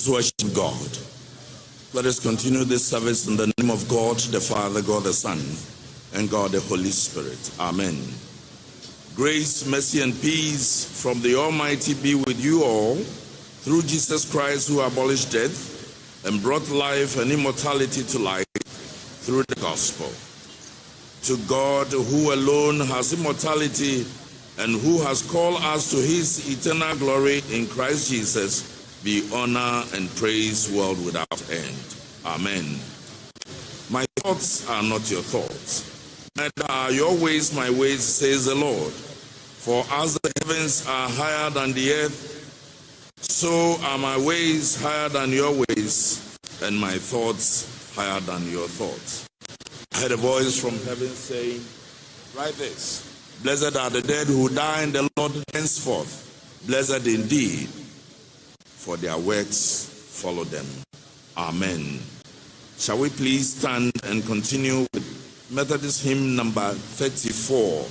us worship God. Let us continue this service in the name of God the Father, God the Son, and God the Holy Spirit. Amen. Grace, mercy, and peace from the Almighty be with you all through Jesus Christ, who abolished death and brought life and immortality to light through the gospel. To God, who alone has immortality and who has called us to his eternal glory in Christ Jesus, be honor and praise world without end. Amen. My thoughts are not your thoughts, neither are your ways my ways, says the Lord. For as the heavens are higher than the earth, so are my ways higher than your ways, and my thoughts higher than your thoughts. I heard a voice from heaven saying, write this: blessed are the dead who die in the Lord henceforth. Blessed indeed, for their works follow them. Amen. Shall we please stand and continue with Methodist hymn number 34.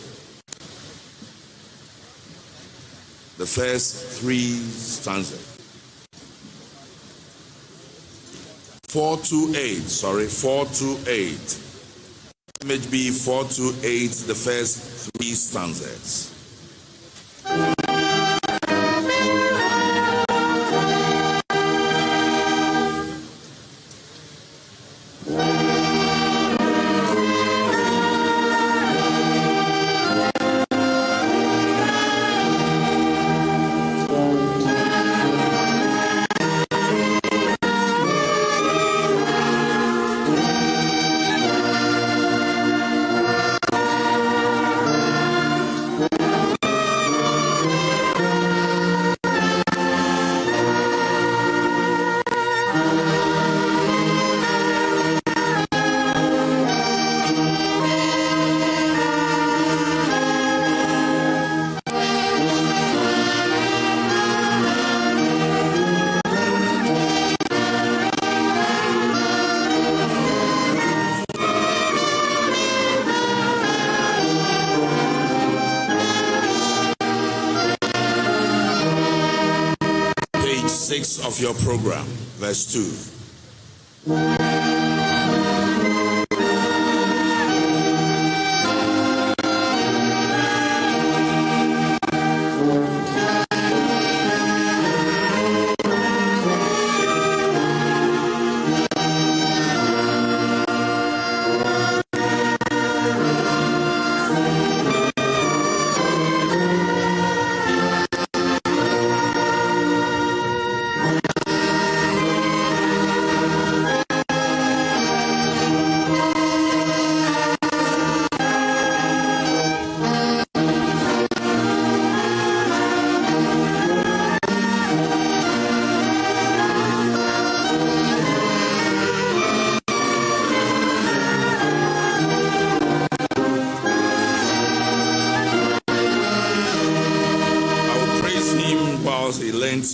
The first three stanzas. 428. Image B 428, the first three stanzas. Of your program, verse 2.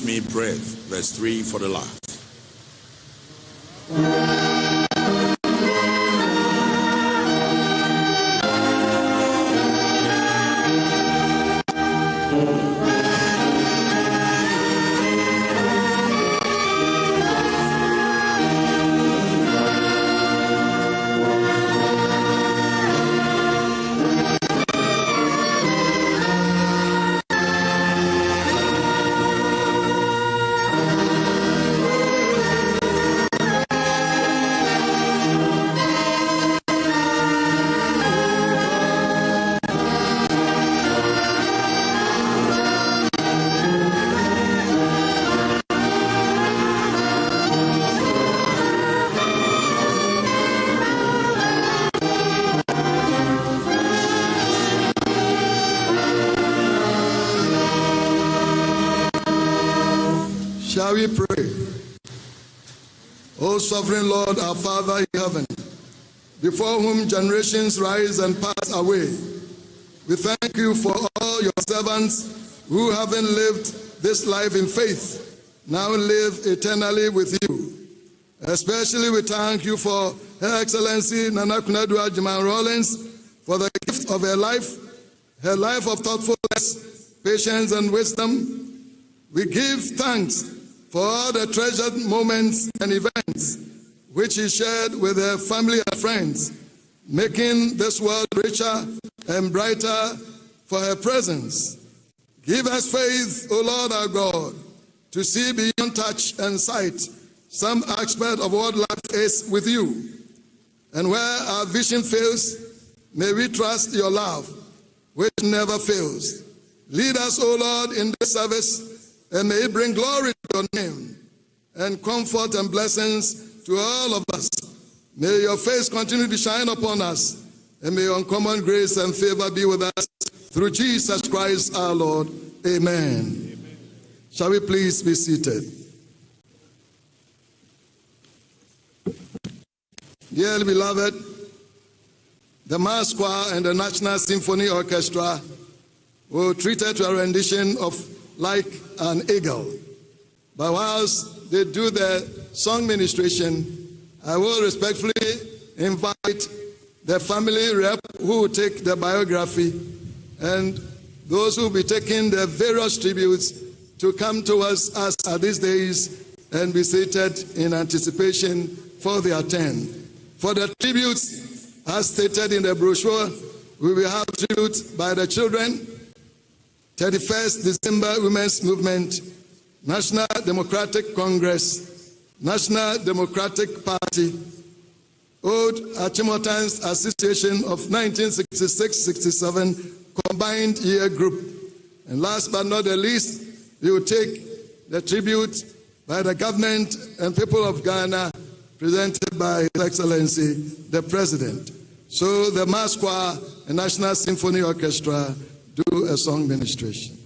Me breath, verse 3 for the last. Shall we pray? O sovereign Lord, our Father in heaven, before whom generations rise and pass away, we thank you for all your servants who, having lived this life in faith, now live eternally with you. Especially we thank you for Her Excellency Nana Konadu Agyeman-Rawlings for the gift of her life of thoughtfulness, patience, and wisdom. We give thanks for all the treasured moments and events which she shared with her family and friends, making this world richer and brighter for her presence. Give us faith, O Lord our God, to see beyond touch and sight some aspect of what life is with you. And where our vision fails, may we trust your love, which never fails. Lead us, O Lord, in this service, and may it bring glory to your name and comfort and blessings to all of us. May your face continue to shine upon us, and may your uncommon grace and favor be with us through Jesus Christ our Lord. Amen. Amen. Shall we please be seated? Dearly beloved, the Mass Choir and the National Symphony Orchestra will treat it to a rendition of Like an Eagle. But whilst they do their song ministration, I will respectfully invite the family rep who will take the biography and those who will be taking the various tributes to come towards us at these days and be seated in anticipation for their turn. For the tributes, as stated in the brochure, we will have tribute by the children, 31st December Women's Movement, National Democratic Congress, National Democratic Party, Old Achimotans Association of 1966-67 Combined Year Group. And last but not the least, we will take the tribute by the government and people of Ghana, presented by His Excellency, the President. So the Mass Choir and National Symphony Orchestra do a song ministration.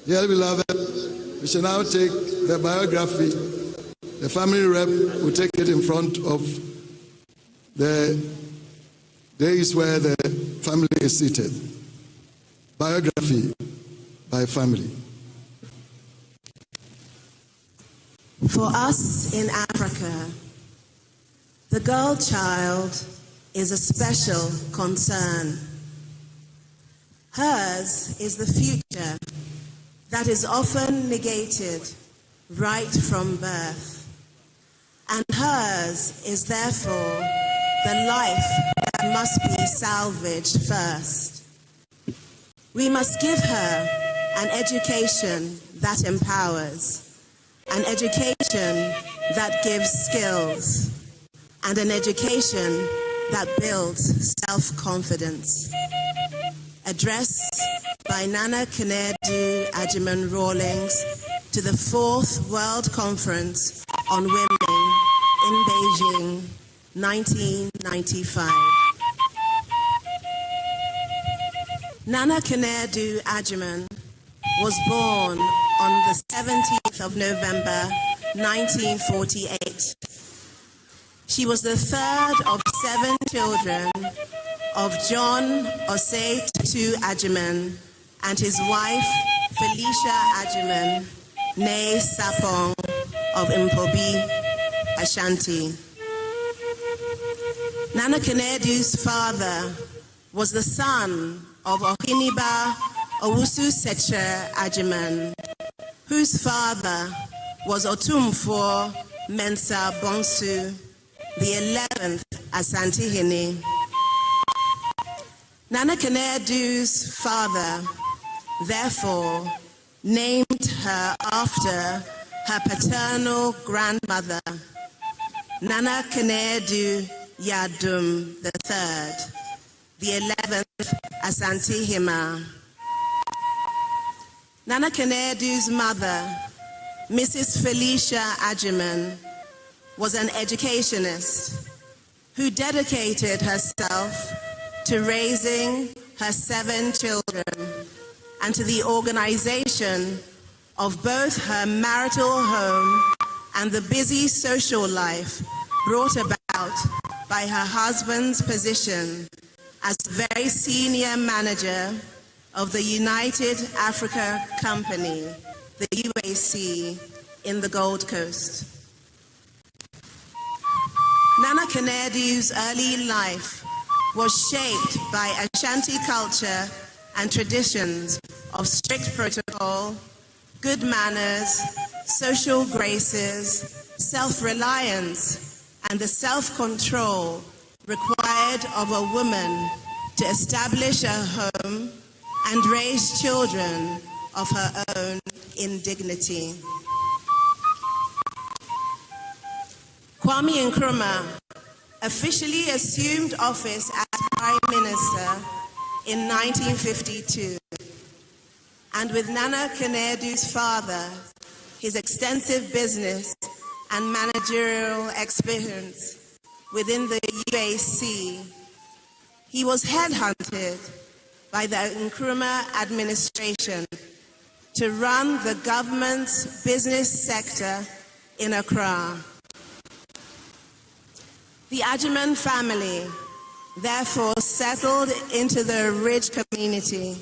Dear beloved, we shall now take the biography. The family rep will take it in front of the days where the family is seated. Biography by family. For us in Africa, the girl child is a special concern. Hers is the future that is often negated right from birth. And hers is therefore the life that must be salvaged first. We must give her an education that empowers, an education that gives skills, and an education that builds self-confidence. Address by Nana Konadu Agyeman-Rawlings to the 4th World Conference on Women in Beijing, 1995. Nana Konadu Agyeman was born on the 17th of November, 1948. She was the third of 7 children of John Osei Tutu Agyeman and his wife Felicia Agyeman, née Sapong of Mpobi, Ashanti. Nana Konadu's father was the son of Ohiniba Owusu Seche Agyeman, whose father was Otumfuo Mensah Bonsu, the 11th Asantehene. Nana Konadu's father, therefore, named her after her paternal grandmother, Nana Konadu Yadum III, the 11th Asantehene. Nana Konadu's mother, Mrs. Felicia Agyeman, was an educationist who dedicated herself to raising her 7 children and to the organization of both her marital home and the busy social life brought about by her husband's position as very senior manager of the United Africa Company, the UAC, in the Gold Coast. Nana Konadu's early life was shaped by Ashanti culture and traditions of strict protocol, good manners, social graces, self-reliance, and the self-control required of a woman to establish a home and raise children of her own in dignity. Kwame Nkrumah officially assumed office as Prime Minister in 1952, and with Nana Konadu's father, his extensive business and managerial experience within the UAC, he was headhunted by the Nkrumah administration to run the government's business sector in Accra. The Agyeman family therefore settled into the Ridge community,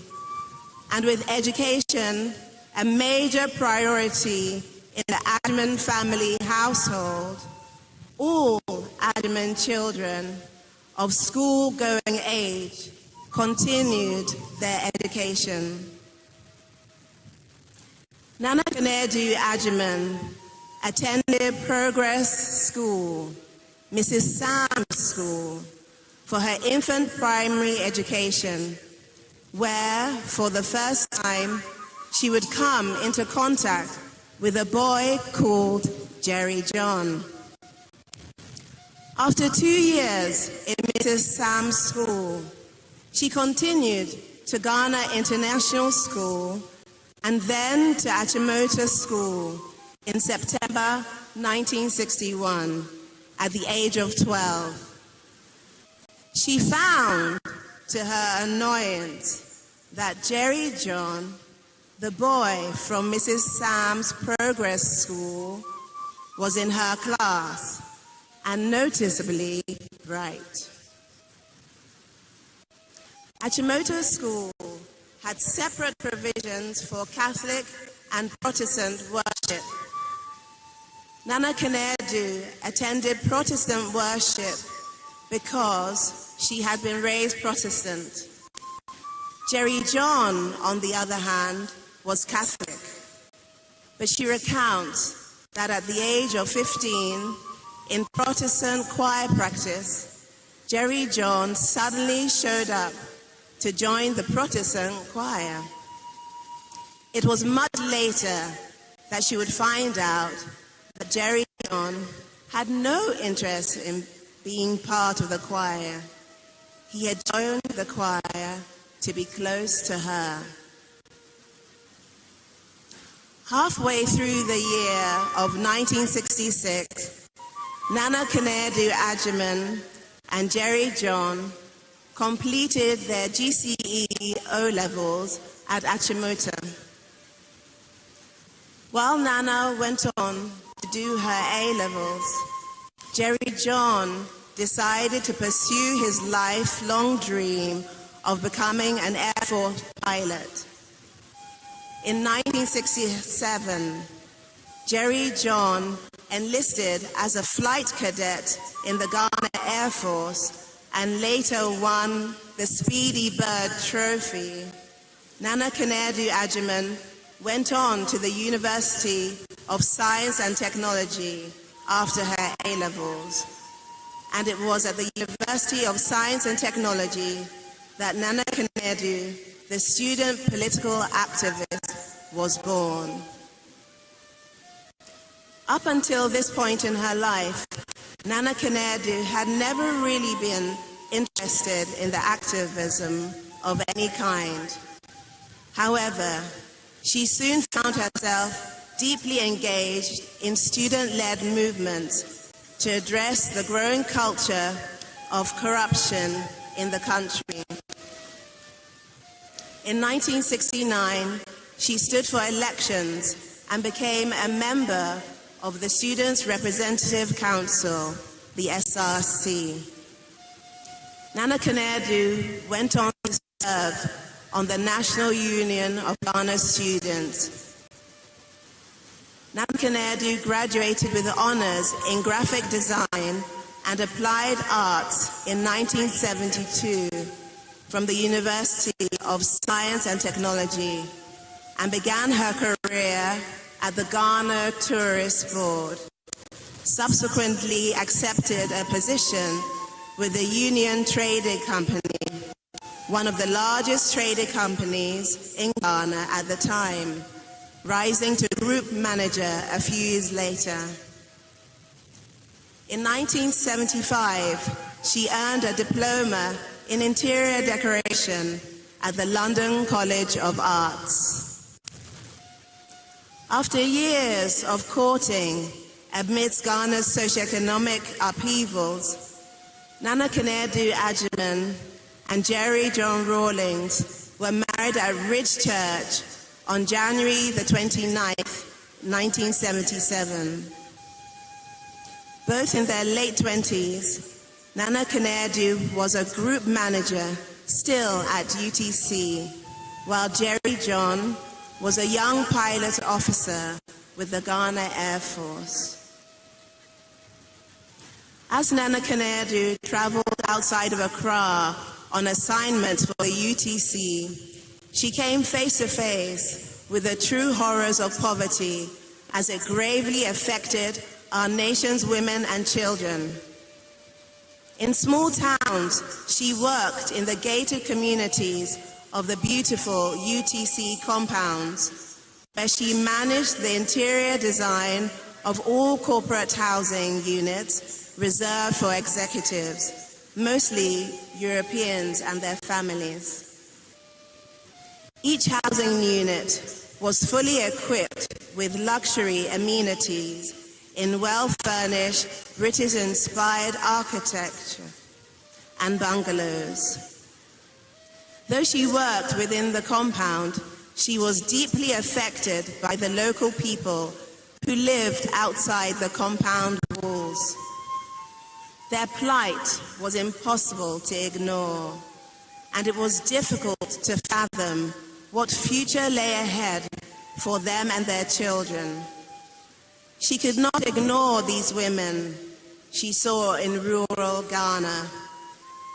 and with education a major priority in the Agyeman family household, all Agyeman children of school-going age continued their education. Nana Konadu Agyeman attended Progress School, Mrs. Sam's School, for her infant primary education, where, for the first time, she would come into contact with a boy called Jerry John. After 2 years in Mrs. Sam's School, she continued to Ghana International School and then to Achimota School in September 1961 at the age of 12. She found, to her annoyance, that Jerry John, the boy from Mrs. Sam's Progress School, was in her class and noticeably bright. Achimota School had separate provisions for Catholic and Protestant worship. Nana Konadu attended Protestant worship because she had been raised Protestant. Jerry John, on the other hand, was Catholic. But she recounts that at the age of 15, in Protestant choir practice, Jerry John suddenly showed up to join the Protestant choir. It was much later that she would find out that Jerry John had no interest in being part of the choir. He had joined the choir to be close to her. Halfway through the year of 1966, Nana Konadu Agyeman and Jerry John completed their GCE O-levels at Achimota. While Nana went on to do her A-levels, Jerry John decided to pursue his lifelong dream of becoming an Air Force pilot. In 1967, Jerry John enlisted as a flight cadet in the Ghana Air Force and later won the Speedy Bird Trophy. Nana Konadu Agyeman went on to the University of Science and Technology after her A-levels. And it was at the University of Science and Technology that Nana Konadu, the student political activist, was born. Up until this point in her life, Nana Konadu had never really been interested in the activism of any kind. However, she soon found herself deeply engaged in student-led movements to address the growing culture of corruption in the country. In 1969, she stood for elections and became a member of the Students' Representative Council, the SRC. Nana Konadu went on to serve on the National Union of Ghana Students. Nana Konadu graduated with honors in graphic design and applied arts in 1972 from the University of Science and Technology and began her career at the Ghana Tourist Board. Subsequently accepted a position with the Union Trading Company, one of the largest trading companies in Ghana at the time, rising to group manager a few years later. In 1975, she earned a diploma in interior decoration at the London College of Arts. After years of courting amidst Ghana's socioeconomic upheavals, Nana Konadu Agyeman and Jerry John Rawlings were married at Ridge Church on January the 29th, 1977. Both in their late 20s, Nana Konadu was a group manager still at UTC, while Jerry John was a young pilot officer with the Ghana Air Force. As Nana Konadu traveled outside of Accra on assignment for the UTC, she came face to face with the true horrors of poverty as it gravely affected our nation's women and children. In small towns, she worked in the gated communities of the beautiful UTC compounds, where she managed the interior design of all corporate housing units reserved for executives, mostly Europeans and their families. Each housing unit was fully equipped with luxury amenities in well-furnished, British-inspired architecture and bungalows. Though she worked within the compound, she was deeply affected by the local people who lived outside the compound walls. Their plight was impossible to ignore, and it was difficult to fathom what future lay ahead for them and their children. She could not ignore these women she saw in rural Ghana.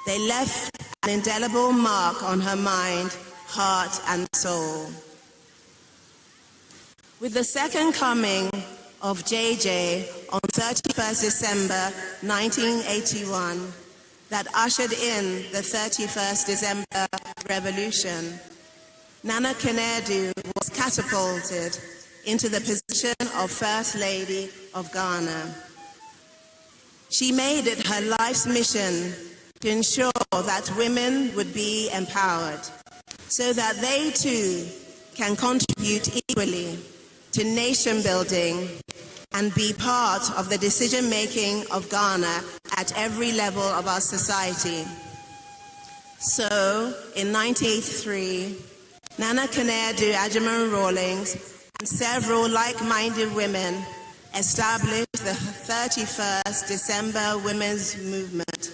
They left an indelible mark on her mind heart, and soul. With the second coming of JJ on 31st December 1981, that ushered in the 31st December Revolution, Nana Konadu was catapulted into the position of First Lady of Ghana. She made it her life's mission to ensure that women would be empowered so that they too can contribute equally to nation building and be part of the decision-making of Ghana at every level of our society. So, in 1983, Nana Konadu Agyeman-Rawlings and several like-minded women established the 31st December Women's Movement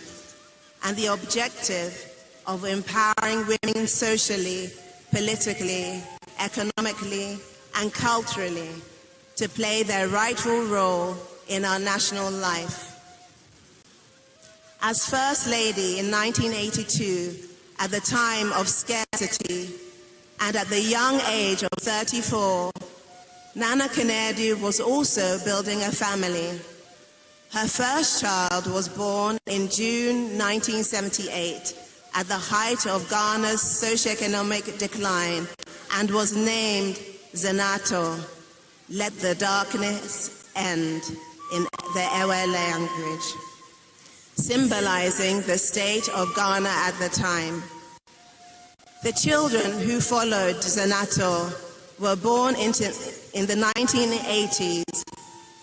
and the objective of empowering women socially, politically, economically, and culturally to play their rightful role in our national life. As First Lady in 1982, at the time of scarcity, and at the young age of 34, Nana Konadu was also building a family. Her first child was born in June 1978 at the height of Ghana's socioeconomic decline and was named Zenato, let the darkness end, in the Ewe language, symbolizing the state of Ghana at the time. The children who followed Zenato were born in the 1980s,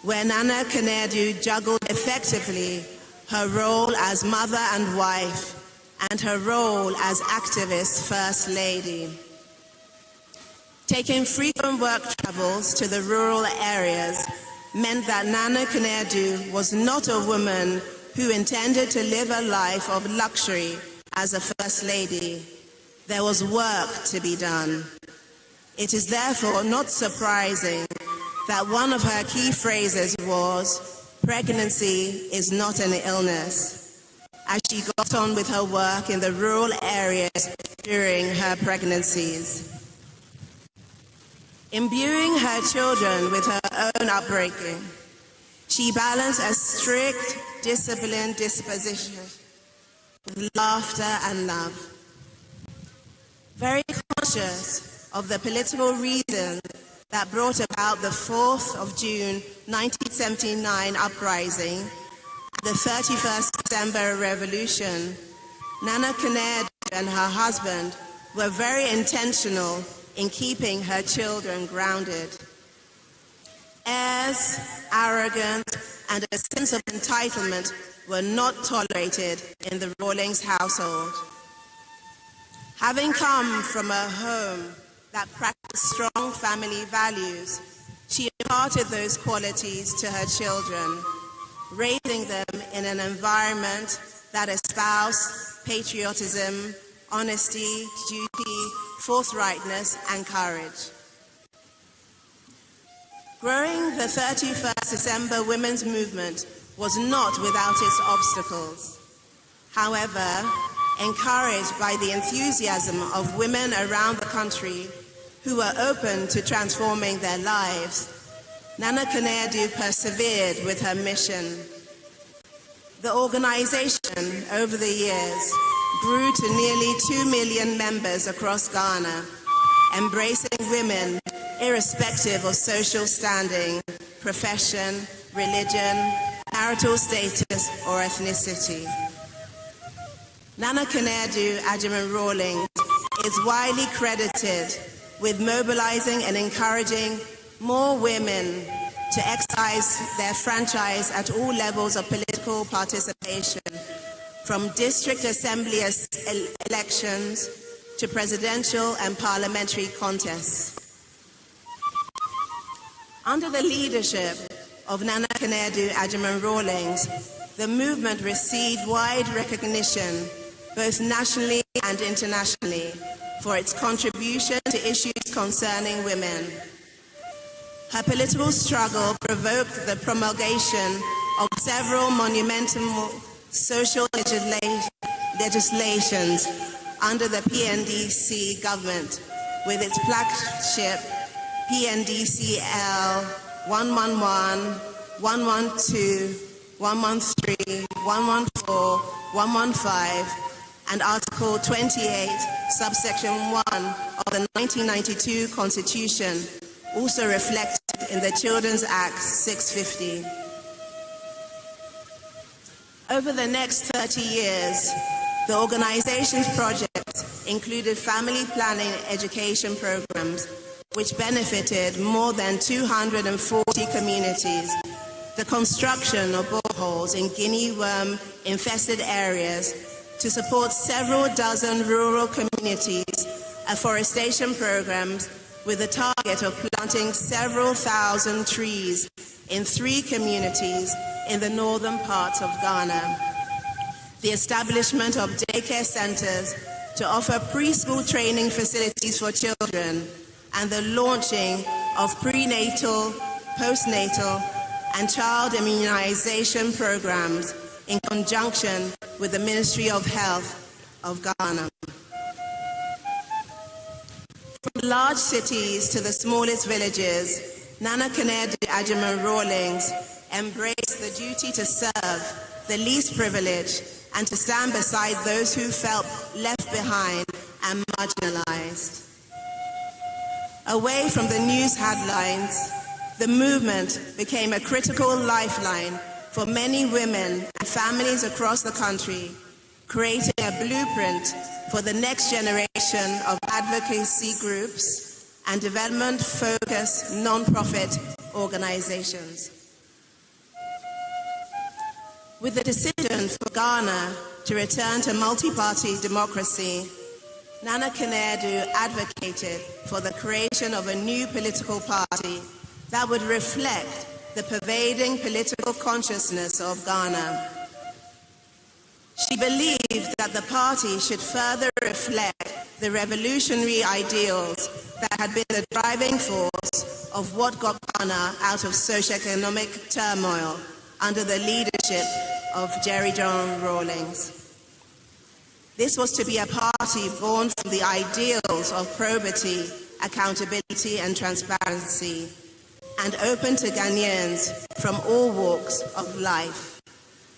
where Nana Konadu juggled effectively her role as mother and wife and her role as activist First Lady. Taking frequent work travels to the rural areas meant that Nana Konadu was not a woman who intended to live a life of luxury as a First Lady. There was work to be done. It is therefore not surprising that one of her key phrases was, "Pregnancy is not an illness," as she got on with her work in the rural areas during her pregnancies. Imbuing her children with her own upbringing, she balanced a strict, disciplined disposition with laughter and love. Very conscious of the political reasons that brought about the 4th of June 1979 uprising and the 31st December Revolution, Nana Konadu and her husband were very intentional in keeping her children grounded. Airs, arrogance, and a sense of entitlement were not tolerated in the Rawlings household. Having come from a home that practiced strong family values, she imparted those qualities to her children, raising them in an environment that espoused patriotism, honesty, duty, forthrightness, and courage. Growing the 31st December Women's Movement was not without its obstacles. However, encouraged by the enthusiasm of women around the country who were open to transforming their lives, Nana Konadu persevered with her mission. The organization, over the years, grew to nearly 2 million members across Ghana, embracing women irrespective of social standing, profession, religion, marital status, or ethnicity. Nana Konadu Agyeman-Rawlings is widely credited with mobilizing and encouraging more women to exercise their franchise at all levels of political participation, from district assembly elections to presidential and parliamentary contests. Under the leadership of Nana Konadu Agyeman-Rawlings, the movement received wide recognition, both nationally and internationally, for its contribution to issues concerning women. Her political struggle provoked the promulgation of several monumental social legislations under the PNDC government with its flagship PNDCL 111, 112, 113, 114, 115, and Article 28, subsection 1 of the 1992 Constitution, also reflected in the Children's Act 650. Over the next 30 years, the organization's projects included family planning education programs, which benefited more than 240 communities, the construction of boreholes in guinea worm-infested areas to support several dozen rural communities, afforestation programs with a target of planting several thousand trees in 3 communities in the northern parts of Ghana, the establishment of daycare centers to offer preschool training facilities for children, and the launching of prenatal, postnatal, and child immunization programs in conjunction with the Ministry of Health of Ghana. From large cities to the smallest villages, Nana Konadu Agyeman-Rawlings embraced the duty to serve the least privileged and to stand beside those who felt left behind and marginalized. Away from the news headlines, the movement became a critical lifeline for many women and families across the country, creating a blueprint for the next generation of advocacy groups and development-focused non-profit organizations. With the decision for Ghana to return to multi-party democracy, Nana Konadu advocated for the creation of a new political party that would reflect the pervading political consciousness of Ghana. She believed that the party should further reflect the revolutionary ideals that had been the driving force of what got Ghana out of socioeconomic turmoil under the leadership of Agyeman-Rawlings. This was to be a party born from the ideals of probity, accountability, and transparency, and open to Ghanaians from all walks of life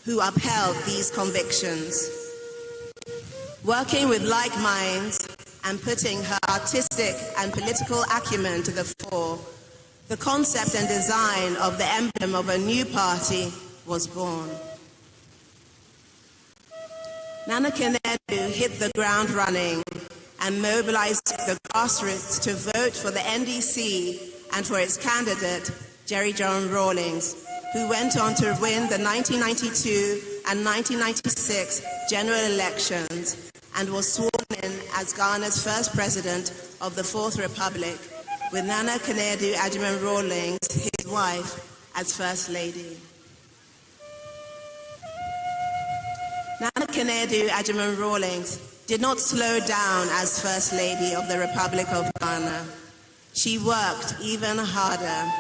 who upheld these convictions. Working with like minds and putting her artistic and political acumen to the fore, the concept and design of the emblem of a new party was born. Nana Konadu hit the ground running and mobilized the grassroots to vote for the NDC and for its candidate, Agyeman-Rawlings, who went on to win the 1992 and 1996 general elections and was sworn in as Ghana's first president of the Fourth Republic, with Nana Konadu Agyeman-Rawlings, his wife, as First Lady. Nana Konadu Agyeman-Rawlings did not slow down as First Lady of the Republic of Ghana. She worked even harder.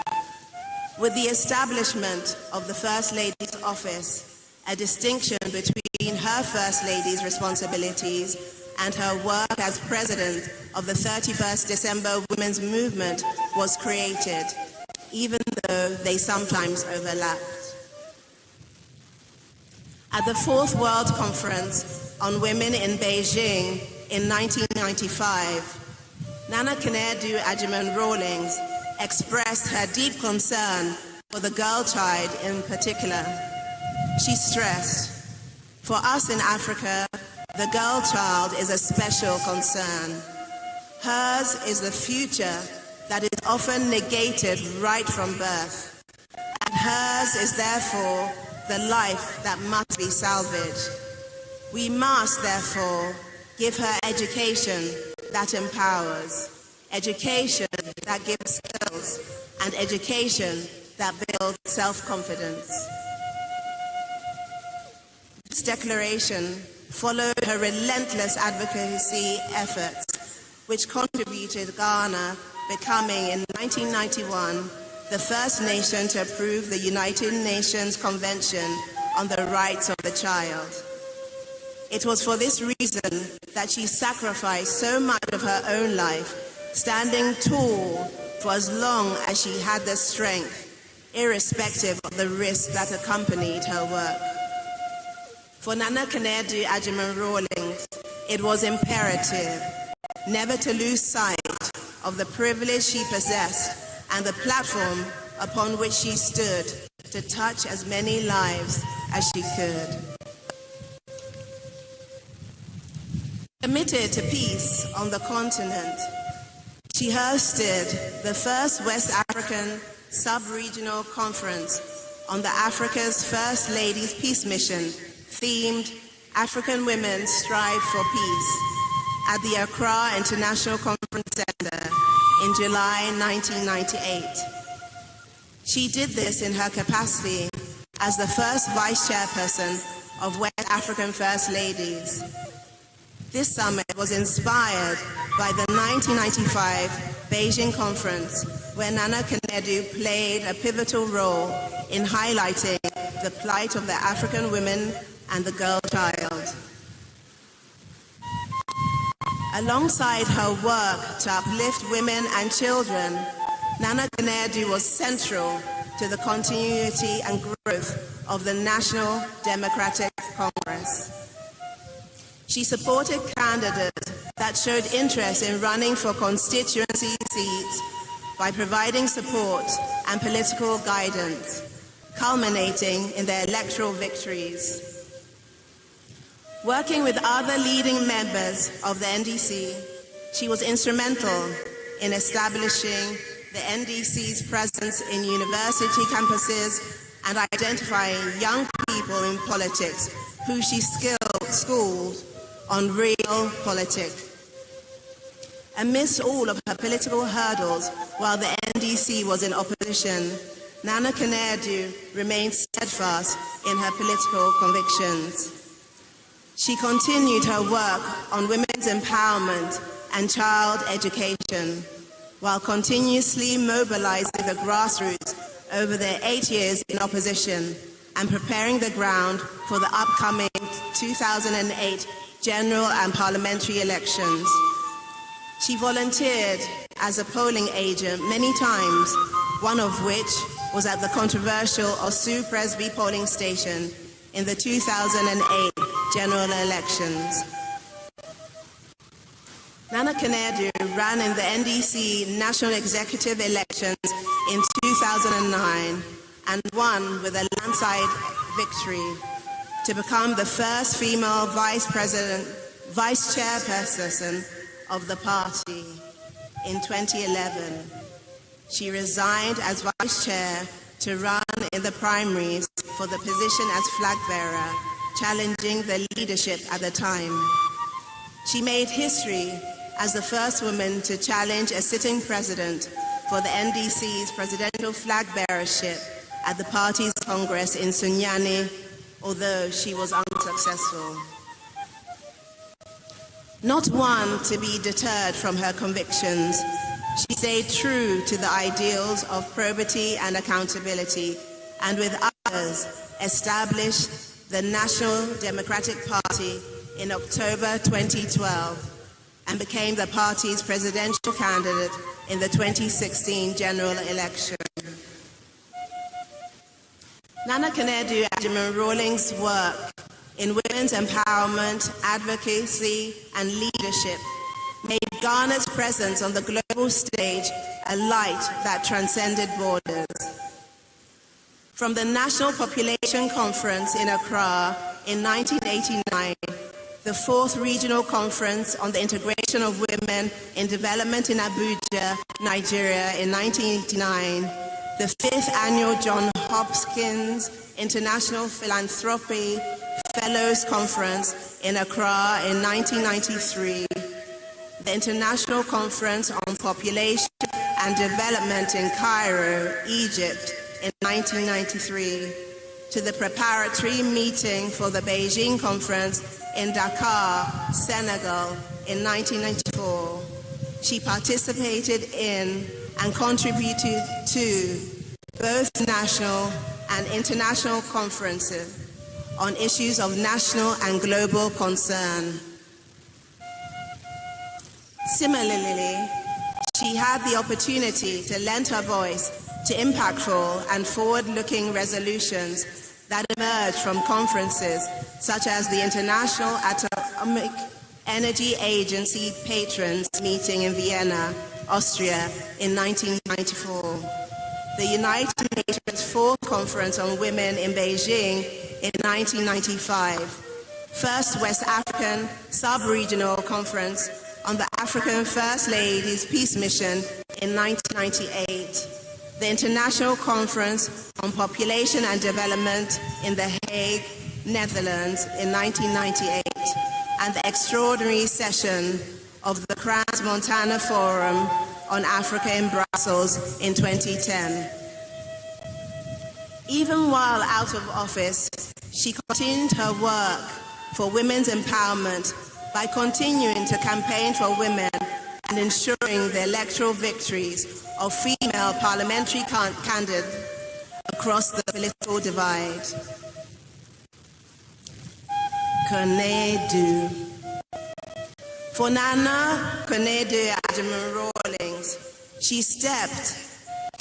With the establishment of the First Lady's office, a distinction between her First Lady's responsibilities and her work as President of the 31st December Women's Movement was created, even though they sometimes overlapped. At the Fourth World Conference on Women in Beijing in 1995, Nana Konadu Agyeman-Rawlings expressed her deep concern for the girl child in particular. She stressed, "For us in Africa, the girl child is a special concern. Hers is the future that is often negated right from birth, and hers is therefore the life that must be salvaged. We must therefore give her education that empowers, education that gives skills, and education that builds self-confidence." This declaration followed her relentless advocacy efforts, which contributed Ghana becoming in 1991 the first nation to approve the United Nations Convention on the Rights of the Child. It was for this reason that she sacrificed so much of her own life, standing tall for as long as she had the strength, irrespective of the risks that accompanied her work. For Nana Konadu Agyeman-Rawlings, it was imperative never to lose sight of the privilege she possessed and the platform upon which she stood to touch as many lives as she could. Committed to peace on the continent, she hosted the first West African sub-regional conference on the Africa's First Ladies Peace Mission, themed African Women Strive for Peace, at the Accra International Conference Center in July 1998. She did this in her capacity as the first vice chairperson of West African First Ladies. This summit was inspired by the 1995 Beijing conference, where Nana Konadu played a pivotal role in highlighting the plight of the African women and the girl child. Alongside her work to uplift women and children, Nana Konadu was central to the continuity and growth of the National Democratic Congress. She supported candidates that showed interest in running for constituency seats by providing support and political guidance, culminating in their electoral victories. Working with other leading members of the NDC, she was instrumental in establishing the NDC's presence in university campuses and identifying young people in politics who she schooled on real politics. Amidst all of her political hurdles while the NDC was in opposition, Nana Konadu remained steadfast in her political convictions. She continued her work on women's empowerment and child education, while continuously mobilizing the grassroots over their 8 years in opposition and preparing the ground for the upcoming 2008 general and parliamentary elections. She volunteered as a polling agent many times, one of which was at the controversial Osu Presby polling station in the 2008 general elections. Nana Konadu ran in the NDC national executive elections in 2009 and won with a landslide victory to become the first female vice chairperson of the party in 2011. She resigned as vice chair to run in the primaries for the position as flag bearer, challenging the leadership at the time. She made history as the first woman to challenge a sitting president for the NDC's presidential flag bearership at the party's congress in Sunyani, although she was unsuccessful. Not one to be deterred from her convictions, she stayed true to the ideals of probity and accountability, and with others established the National Democratic Party in October 2012 and became the party's presidential candidate in the 2016 general election. Nana Konadu Agyeman-Rawlings' work in women's empowerment, advocacy, and leadership made Ghana's presence on the global stage a light that transcended borders. From the National Population Conference in Accra in 1989, the Fourth Regional Conference on the Integration of Women in Development in Abuja, Nigeria in 1989, the 5th Annual John Hopkins International Philanthropy Fellows Conference in Accra in 1993, the International Conference on Population and Development in Cairo, Egypt in 1993, to the preparatory meeting for the Beijing Conference in Dakar, Senegal in 1994. She participated in and contributed to both national and international conferences, on issues of national and global concern. Similarly, she had the opportunity to lend her voice to impactful and forward-looking resolutions that emerged from conferences such as the International Atomic Energy Agency Patrons Meeting in Vienna, Austria in 1994, the United Nations Fourth Conference on Women in Beijing in 1995, First West African Sub-Regional Conference on the African First Ladies Peace Mission in 1998, the International Conference on Population and Development in The Hague, Netherlands in 1998, and the extraordinary session of the Crans-Montana Forum on Africa in Brussels in 2010. Even while out of office, she continued her work for women's empowerment by continuing to campaign for women and ensuring the electoral victories of female parliamentary candidates across the political divide. Konadu. For Nana Konadu Agyeman-Rawlings, she stepped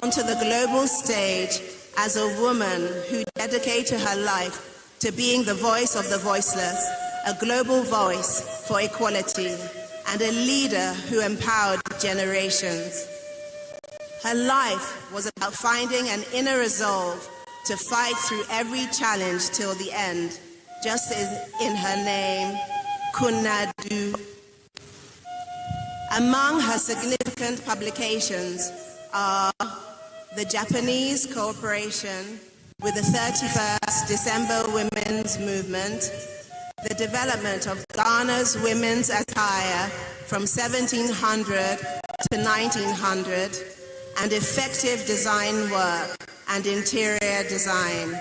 onto the global stage as a woman who dedicated her life to being the voice of the voiceless, a global voice for equality, and a leader who empowered generations. Her life was about finding an inner resolve to fight through every challenge till the end, just as in her name, Konadu. Among her significant publications are the Japanese cooperation with the 31st December Women's Movement, the development of Ghana's women's attire from 1700 to 1900, and effective design work and interior design.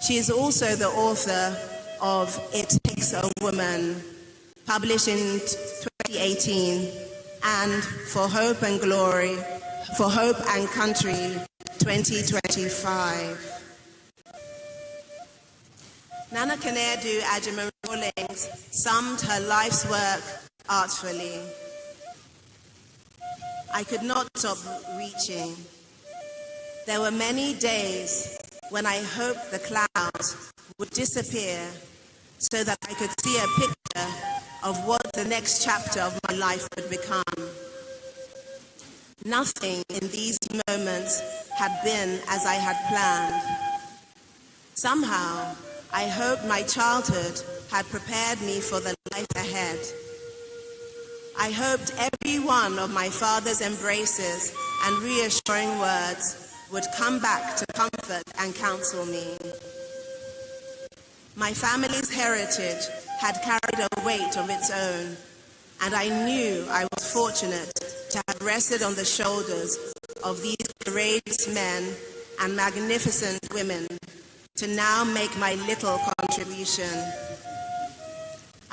She is also the author of It Takes a Woman, published in 2018, and For Hope and Glory, For Hope and Country, 2025. Nana Konadu Agyeman-Rawlings summed her life's work artfully. I could not stop reaching. There were many days when I hoped the clouds would disappear so that I could see a picture of what the next chapter of my life would become. Nothing in these moments had been as I had planned. Somehow, I hoped my childhood had prepared me for the life ahead. I hoped every one of my father's embraces and reassuring words would come back to comfort and counsel me. My family's heritage had carried a weight of its own, and I knew I was fortunate to have rested on the shoulders of these courageous men and magnificent women to now make my little contribution.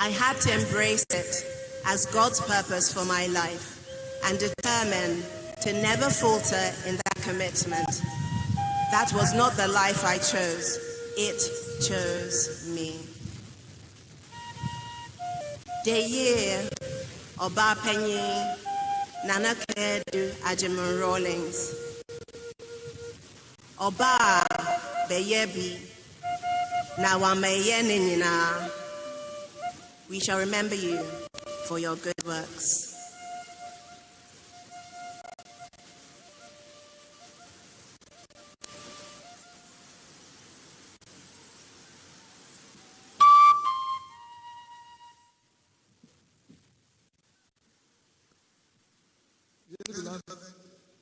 I had to embrace it as God's purpose for my life and determine to never falter in that commitment. That was not the life I chose, it chose me. Deye Oba Penyi Nana Konadu Agyeman-Rawlings. Oba Beyebi Na Wameye Ninyina. We shall remember you for your good works.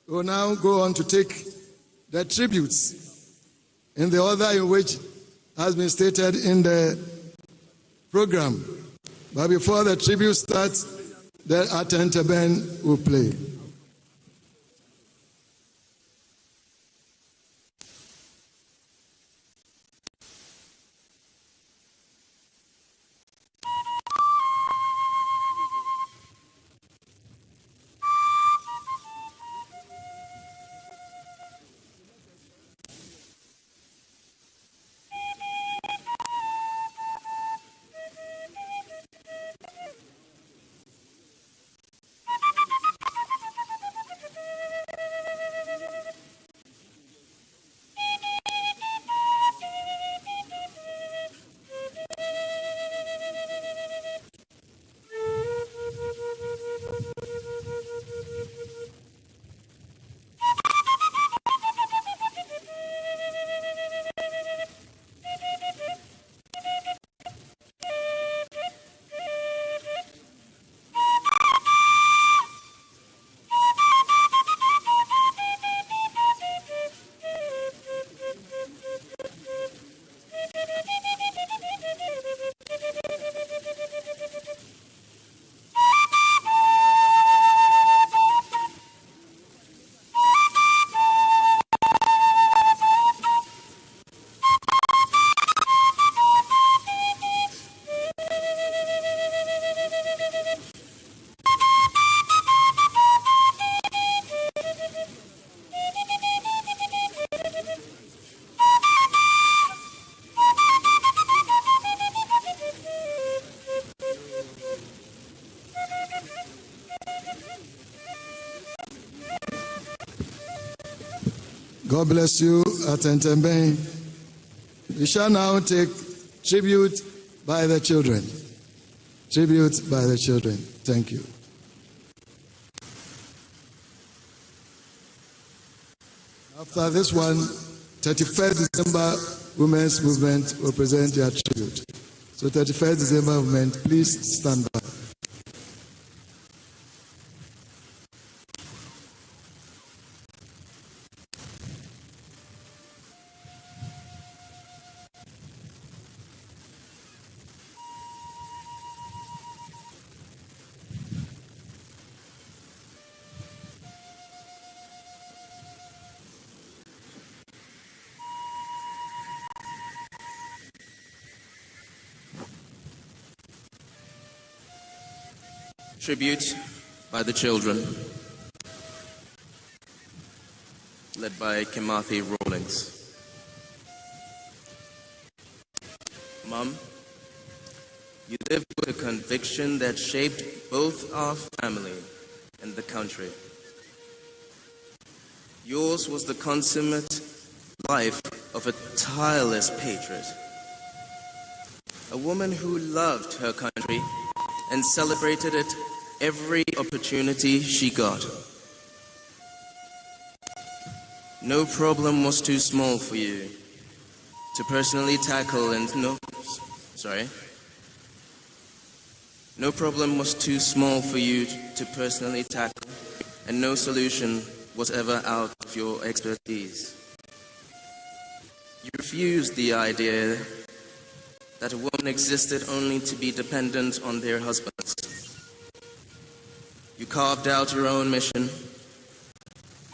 We will now go on to take the tributes in the order in which has been stated in the program. But before the tribute starts, the Atente band will play. God bless you, Atentembe. We shall now take tribute by the children. Tribute by the children. Thank you. After this one, 31st December Women's Movement will present their tribute. So 31st December Movement, please stand by. Tribute by the children, led by Agyeman-Rawlings. Mom, you lived with a conviction that shaped both our family and the country. Yours was the consummate life of a tireless patriot, a woman who loved her country and celebrated it every opportunity she got. No problem was too small for you to personally tackle, and no problem was too small for you to personally tackle, and no solution was ever out of your expertise. You refused the idea that a woman existed only to be dependent on their husbands. You carved out your own mission,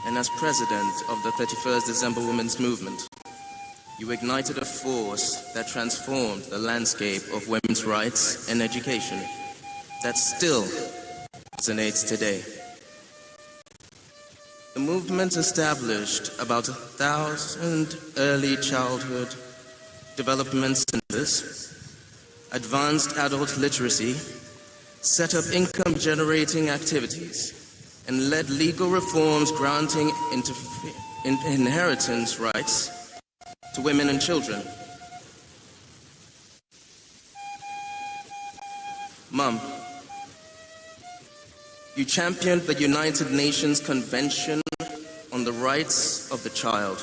and as president of the 31st December Women's Movement, you ignited a force that transformed the landscape of women's rights and education that still resonates today. The movement established about 1,000 early childhood development centers, advanced adult literacy, set up income-generating activities, and led legal reforms granting inheritance rights to women and children. Mom, you championed the United Nations Convention on the Rights of the Child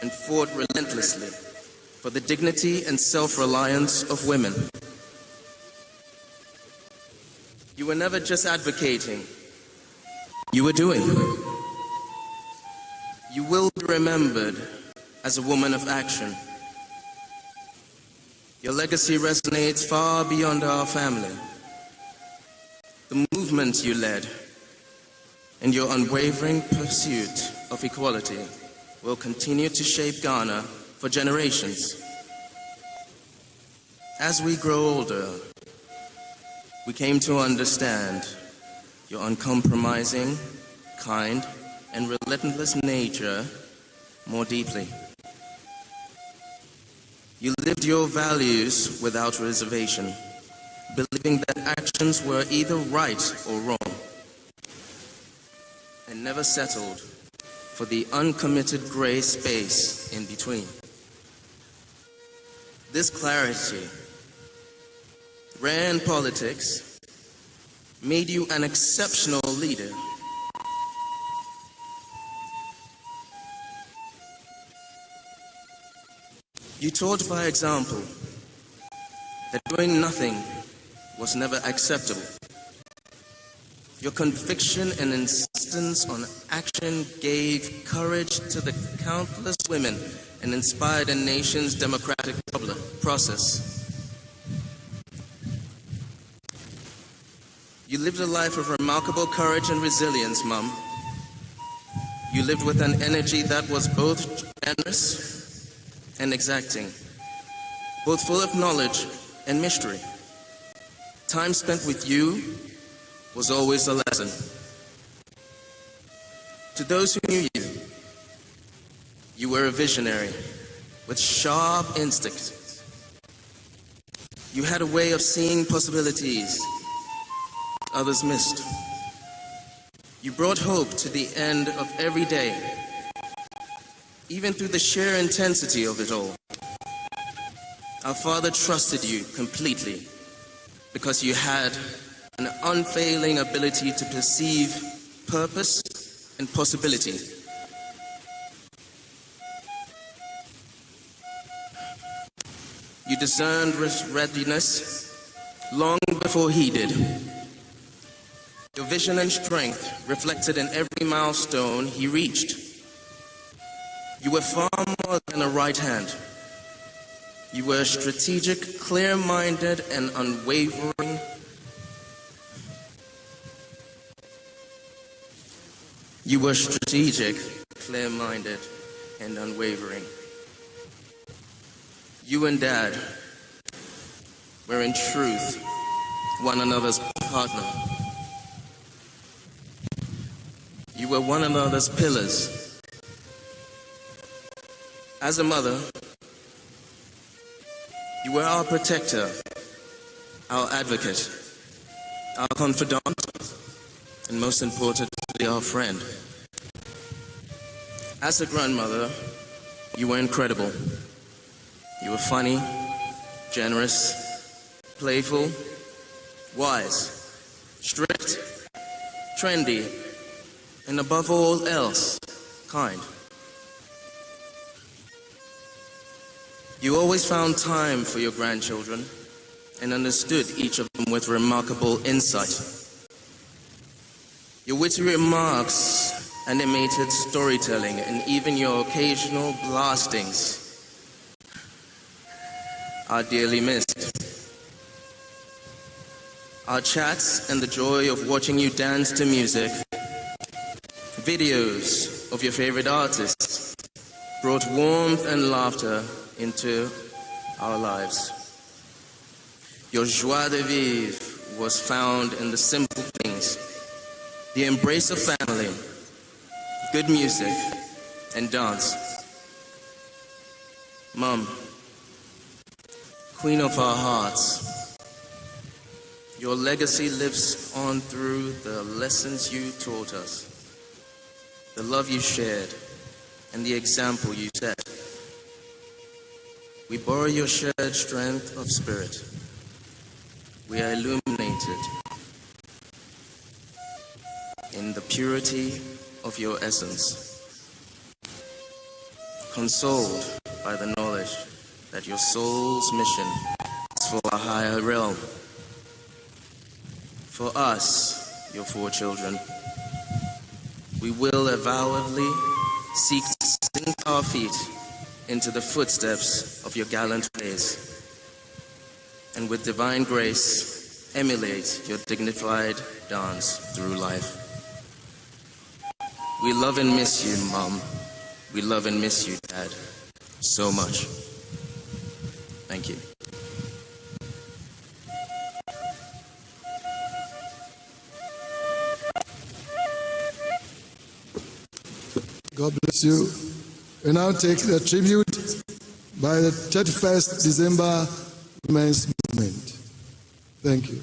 and fought relentlessly for the dignity and self-reliance of women. You were never just advocating, you were doing. You will be remembered as a woman of action. Your legacy resonates far beyond our family. The movement you led and your unwavering pursuit of equality will continue to shape Ghana for generations. As we grow older, we came to understand your uncompromising, kind, and relentless nature more deeply. You lived your values without reservation, believing that actions were either right or wrong, and never settled for the uncommitted gray space in between. This clarity, rare in politics, made you an exceptional leader. You taught by example that doing nothing was never acceptable. Your conviction and insistence on action gave courage to the countless women and inspired a nation's democratic process. You lived a life of remarkable courage and resilience, Mom. You lived with an energy that was both generous and exacting, both full of knowledge and mystery. Time spent with you was always a lesson. To those who knew you, you were a visionary with sharp instincts. You had a way of seeing possibilities, others missed. You brought hope to the end of every day, even through the sheer intensity of it all. Our Father trusted you completely because you had an unfailing ability to perceive purpose and possibility. You discerned readiness long before he did. Your vision and strength reflected in every milestone he reached. You were far more than a right hand. You were strategic, clear-minded, and unwavering. You were strategic, clear-minded, and unwavering. You and Dad were in truth one another's partner. You were one another's pillars. As a mother, you were our protector, our advocate, our confidant, and most importantly, our friend. As a grandmother, you were incredible. You were funny, generous, playful, wise, strict, trendy, and above all else, kind. You always found time for your grandchildren and understood each of them with remarkable insight. Your witty remarks, animated storytelling, and even your occasional blastings are dearly missed. Our chats and the joy of watching you dance to music, videos of your favorite artists, brought warmth and laughter into our lives. Your joie de vivre was found in the simple things, the embrace of family, good music, and dance. Mom, Queen of our hearts, your legacy lives on through the lessons you taught us, the love you shared, and the example you set. We borrow your shared strength of spirit. We are illuminated in the purity of your essence, consoled by the knowledge that your soul's mission is for a higher realm. For us, your four children, we will avowedly seek to sink our feet into the footsteps of your gallant ways, and with divine grace, emulate your dignified dance through life. We love and miss you, Mom. We love and miss you, Dad, so much. Thank you. God bless you. We now take the tribute by the 31st December Women's Movement. Thank you.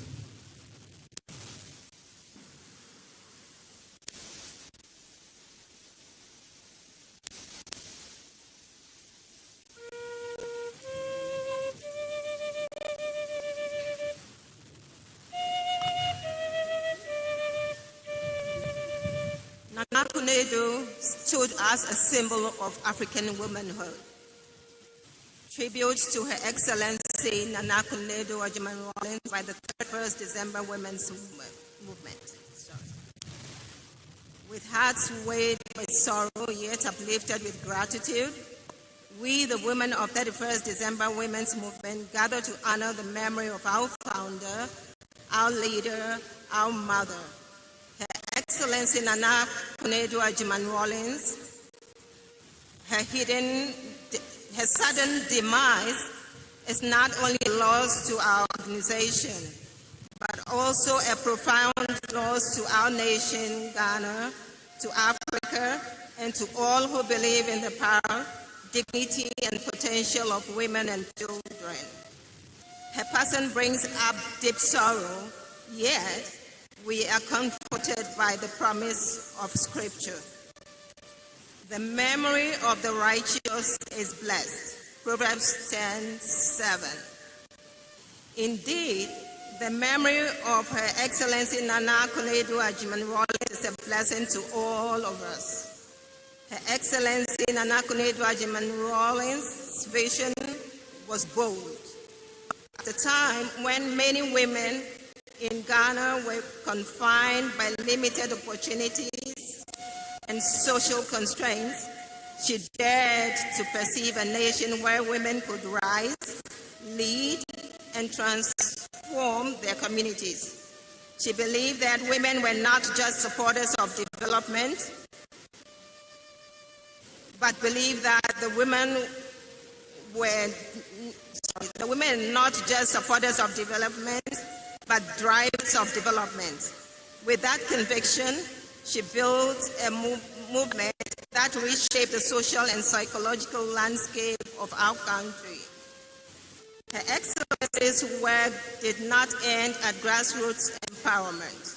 Nana Konadu stood as a symbol of African womanhood. Tribute to Her Excellency Nana Konadu Agyeman-Rawlings by the 31st December Women's Movement. With hearts weighed with sorrow yet uplifted with gratitude, we, the women of 31st December Women's Movement, gather to honor the memory of our founder, our leader, our mother, Her Excellency Nana Konadu Agyeman-Rawlings. Her sudden demise is not only a loss to our organization, but also a profound loss to our nation, Ghana, to Africa, and to all who believe in the power, dignity, and potential of women and children. Her passing brings up deep sorrow, yet we are comforted by the promise of Scripture. The memory of the righteous is blessed. Proverbs 10:7. Indeed, the memory of Her Excellency Nana Konadu Agyeman-Rawlings is a blessing to all of us. Her Excellency Nana Konadu Agyeman-Rawlings' vision was bold. At a time when many women in Ghana were confined by limited opportunities and social constraints, she dared to perceive a nation where women could rise, lead, and transform their communities. She believed that women were not just supporters of development, but believed that the women were not just supporters of development, but drivers of development. With that conviction, she built a movement that reshaped the social and psychological landscape of our country. Her Excellency's work did not end at grassroots empowerment.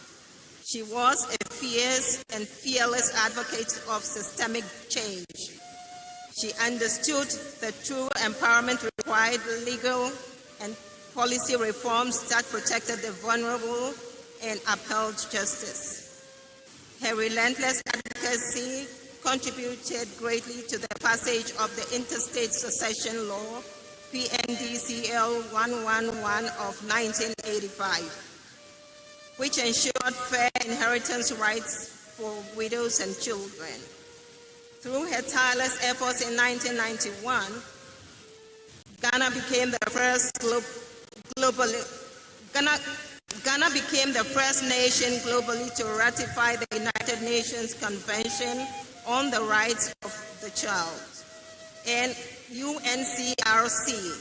She was a fierce and fearless advocate of systemic change. She understood that true empowerment required legal and policy reforms that protected the vulnerable and upheld justice. Her relentless advocacy contributed greatly to the passage of the Interstate Succession Law, PNDCL 111 of 1985, which ensured fair inheritance rights for widows and children. Through her tireless efforts in 1991, Ghana became the first nation globally to ratify the United Nations Convention on the Rights of the Child and UNCRC.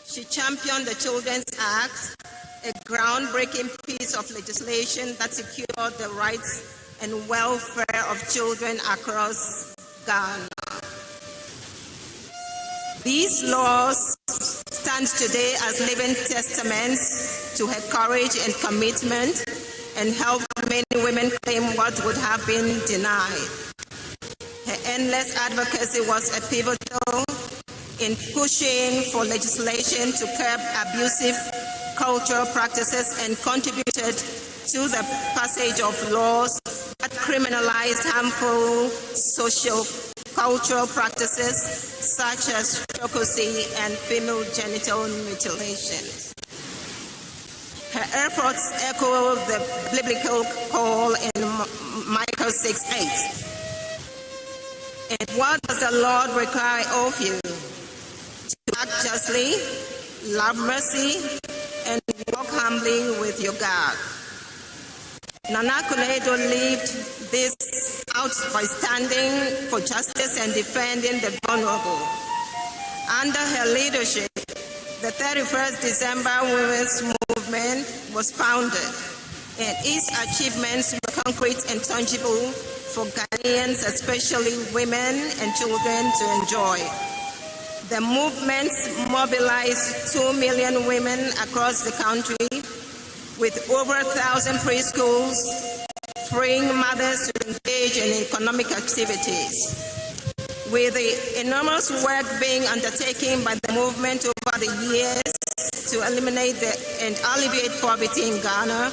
She championed the Children's Act, a groundbreaking piece of legislation that secured the rights and welfare of children across Ghana. These laws stand today as living testaments to her courage and commitment and help many women claim what would have been denied. Her endless advocacy was a pivotal in pushing for legislation to curb abusive cultural practices and contributed to the passage of laws that criminalized harmful social cultural practices such as surrogacy and female genital mutilation. Her efforts echo the biblical call in Micah 6:8. And what does the Lord require of you? To act justly, love mercy, and walk humbly with your God. Nana Konadu lived this out by standing for justice and defending the vulnerable. Under her leadership, the 31st December Women's Movement was founded, and its achievements were concrete and tangible for Ghanaians, especially women and children, to enjoy. The movement mobilized 2 million women across the country, with over 1,000 preschools, freeing mothers to engage in economic activities. With the enormous work being undertaken by the movement over the years to eliminate and alleviate poverty in Ghana,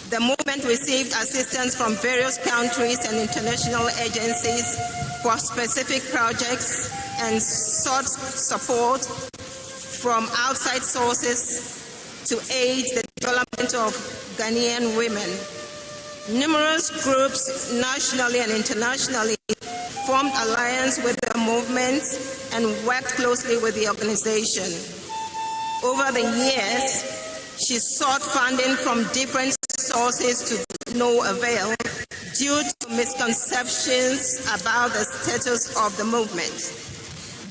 the movement received assistance from various countries and international agencies for specific projects and sought support from outside sources to aid the development of Ghanaian women. Numerous groups, nationally and internationally, formed alliance with the movement and worked closely with the organization. Over the years, she sought funding from different sources to no avail due to misconceptions about the status of the movement.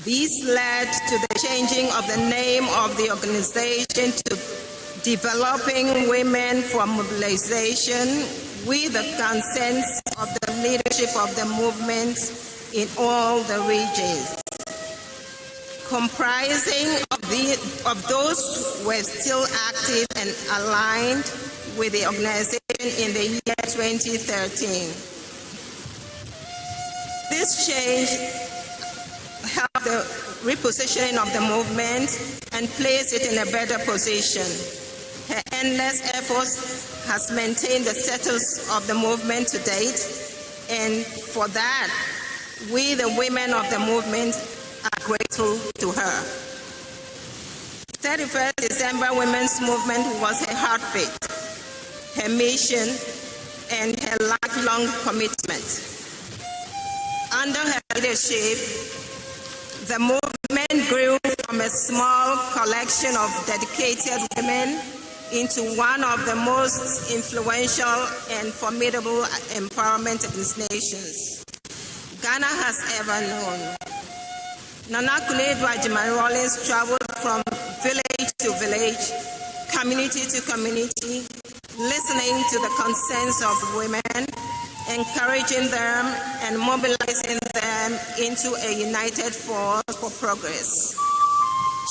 These led to the changing of the name of the organization to Developing Women for Mobilization, with the consent of the leadership of the movement in all the regions. Comprising of those who were still active and aligned with the organization in the year 2013. This change helped the repositioning of the movement and placed it in a better position. Her endless efforts has maintained the status of the movement to date, and for that, we, the women of the movement, are grateful to her. 31st December Women's Movement was her heartbeat, her mission, and her lifelong commitment. Under her leadership, the movement grew from a small collection of dedicated women into one of the most influential and formidable empowerment organizations Ghana has ever known. Nana Konadu Agyeman-Rawlings traveled from village to village, community to community, listening to the concerns of women, encouraging them and mobilizing them into a united force for progress.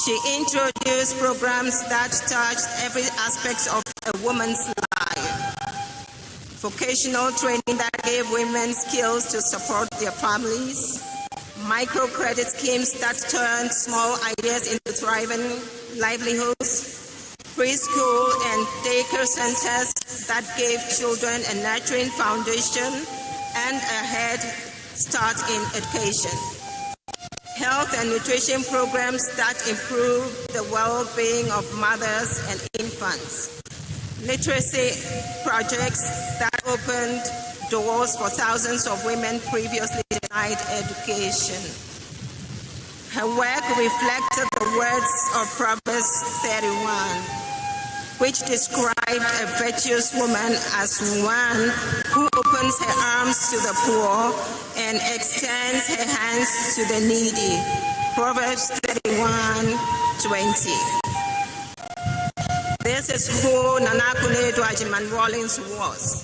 She introduced programs that touched every aspect of a woman's life. Vocational training that gave women skills to support their families, microcredit schemes that turned small ideas into thriving livelihoods, preschool and daycare centers that gave children a nurturing foundation and a head start in education, health and nutrition programs that improved the well-being of mothers and infants, literacy projects that opened doors for thousands of women previously denied education. Her work reflected the words of Proverbs 31, which described a virtuous woman as one who opens her arms to the poor and extends her hands to the needy. Proverbs 31:20. This is who Nana Konadu Agyeman-Rawlings was,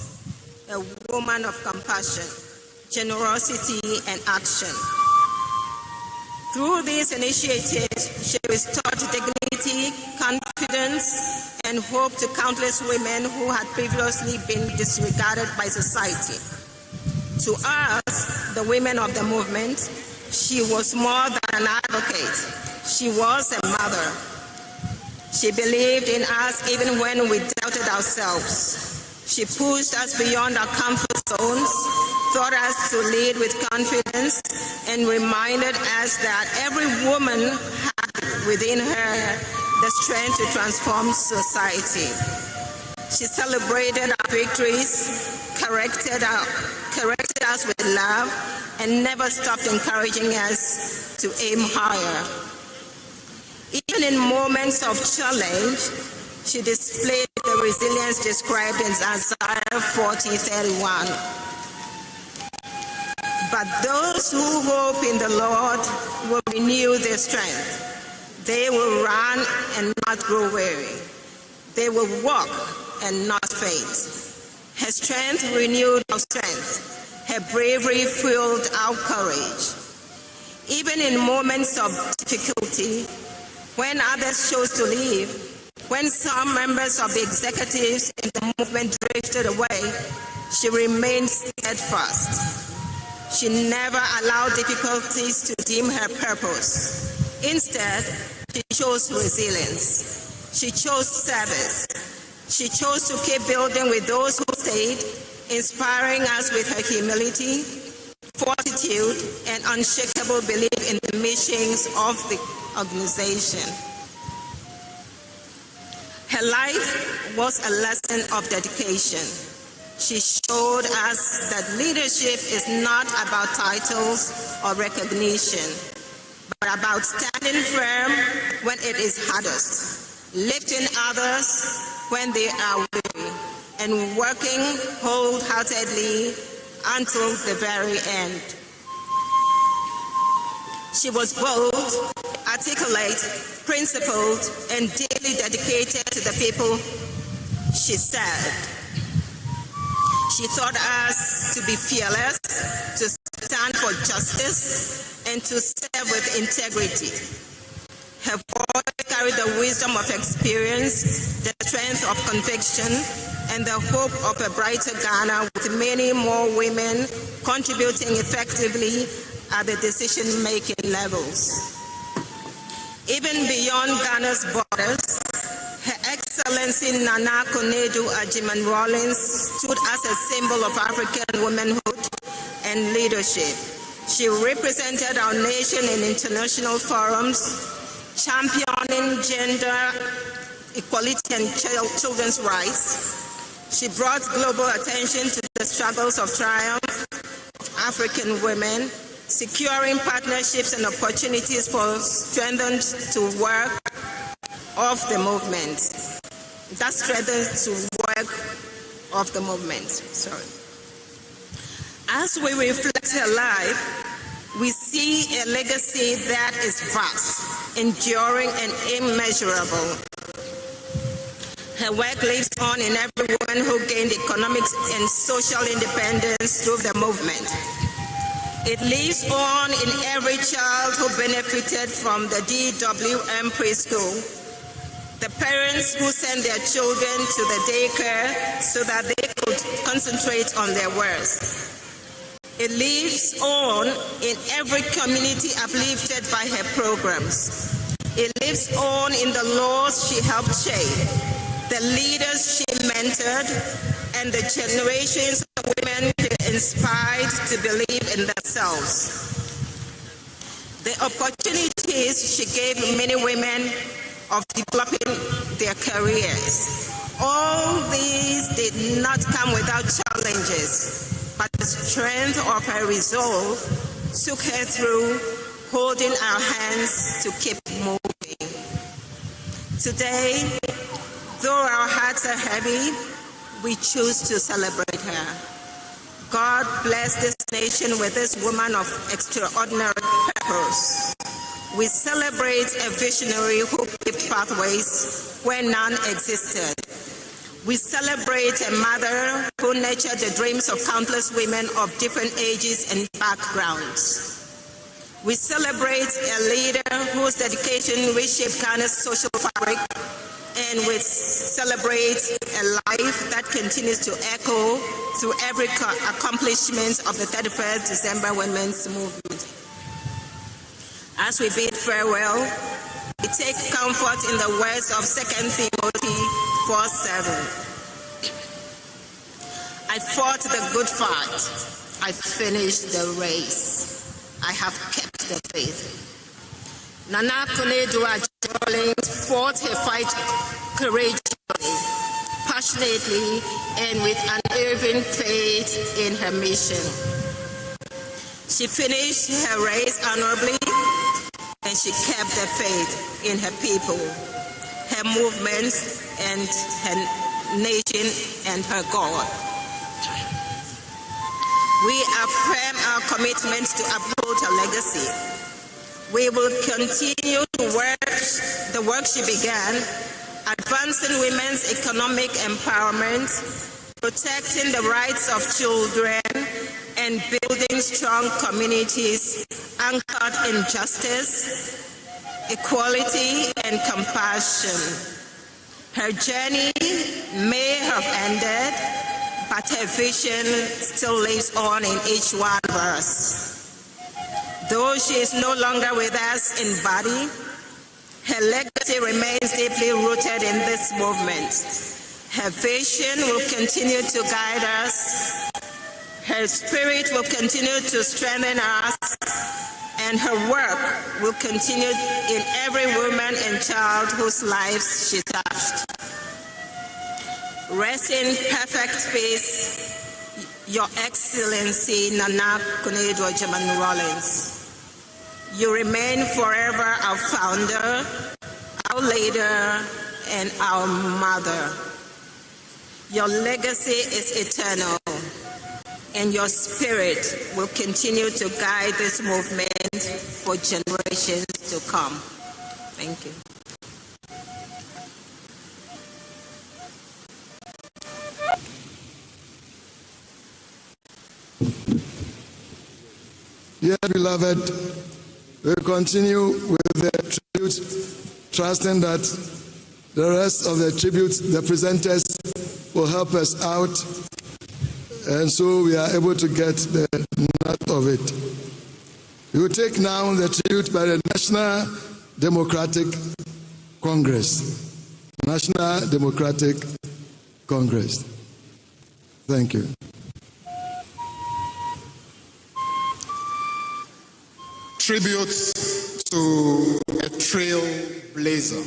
a woman of compassion, generosity, and action. Through these initiatives, she restored dignity, confidence, and hope to countless women who had previously been disregarded by society. To us, the women of the movement, she was more than an advocate. She was a mother. She believed in us even when we doubted ourselves. She pushed us beyond our comfort zones, taught us to lead with confidence, and reminded us that every woman had within her the strength to transform society. She celebrated our victories, corrected us with love, and never stopped encouraging us to aim higher. Even in moments of challenge, she displayed the resilience described in Isaiah 40:31. But those who hope in the Lord will renew their strength. They will run and not grow weary. They will walk and not faint. Her strength renewed our strength. Her bravery fueled our courage. Even in moments of difficulty, when others chose to leave, when some members of the executives in the movement drifted away, she remained steadfast. She never allowed difficulties to dim her purpose. Instead, she chose resilience. She chose service. She chose to keep building with those who stayed, inspiring us with her humility, fortitude, and unshakable belief in the missions of the organization. Her life was a lesson of dedication. She showed us that leadership is not about titles or recognition, but about standing firm when it is hardest, lifting others when they are weary, and working wholeheartedly until the very end. She was bold, articulate, principled, and deeply dedicated to the people she served. She taught us to be fearless, to stand for justice, and to serve with integrity. Her voice carried carry the wisdom of experience, the strength of conviction, and the hope of a brighter Ghana with many more women contributing effectively at the decision-making levels. Even beyond Ghana's borders, Her Excellency Nana Konadu Agyeman-Rawlings stood as a symbol of African womanhood and leadership. She represented our nation in international forums, championing gender equality and children's rights. She brought global attention to the struggles of triumph of African women, securing partnerships and opportunities for strengthened to work of the movement. That strengthened to work of the movement. Sorry. As we reflect her life, we see a legacy that is vast, enduring, and immeasurable. Her work lives on in every woman who gained economic and social independence through the movement. It lives on in every child who benefited from the DWM preschool, the parents who sent their children to the daycare so that they could concentrate on their work. It lives on in every community uplifted by her programs. It lives on in the laws she helped shape, the leaders she mentored, and the generations of women she inspired to believe in themselves. The opportunities she gave many women of developing their careers. All these did not come without challenges, but the strength of her resolve took her through, holding our hands to keep moving. Today, though our hearts are heavy, we choose to celebrate her. God bless this nation with this woman of extraordinary purpose. We celebrate a visionary who paved pathways where none existed. We celebrate a mother who nurtured the dreams of countless women of different ages and backgrounds. We celebrate a leader whose dedication reshaped Ghana's social fabric, and we celebrate a life that continues to echo through every accomplishment of the 31st December Women's Movement. As we bid farewell, we take comfort in the words of 2 Timothy 4:7. I fought the good fight. I finished the race. I have kept the faith. Nana Konadu Agyeman-Rawlings fought her fight courageously, passionately, and with unerring faith in her mission. She finished her race honorably, and she kept the faith in her people, her movement, and her nation and her God. We affirm our commitment to uphold her legacy. We will continue to work the work she began, advancing women's economic empowerment, protecting the rights of children, and building strong communities anchored in justice, equality, and compassion. Her journey may have ended, but her vision still lives on in each one of us. Though she is no longer with us in body, her legacy remains deeply rooted in this movement. Her vision will continue to guide us, her spirit will continue to strengthen us, and her work will continue in every woman and child whose lives she touched. Rest in perfect peace, Your Excellency Nana Konadu Agyeman-Rawlings. You remain forever our founder, our leader, and our mother. Your legacy is eternal, and your spirit will continue to guide this movement for generations to come. Thank you. Dear beloved, we continue with the tribute trusting that the rest of the tributes, the presenters, will help us out, and so we are able to get the nut of it. We will take now the tribute by the National Democratic Congress. National Democratic Congress. Thank you. Tribute to a trailblazer,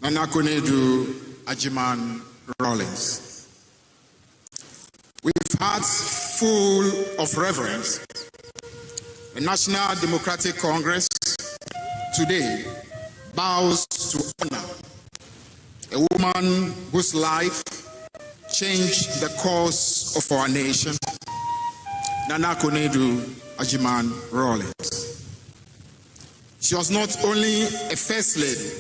Nana Konadu Agyeman-Rawlings. With hearts full of reverence, the National Democratic Congress today bows to honor a woman whose life changed the course of our nation, Nana Konadu Agyeman-Rawlings. She was not only a first lady,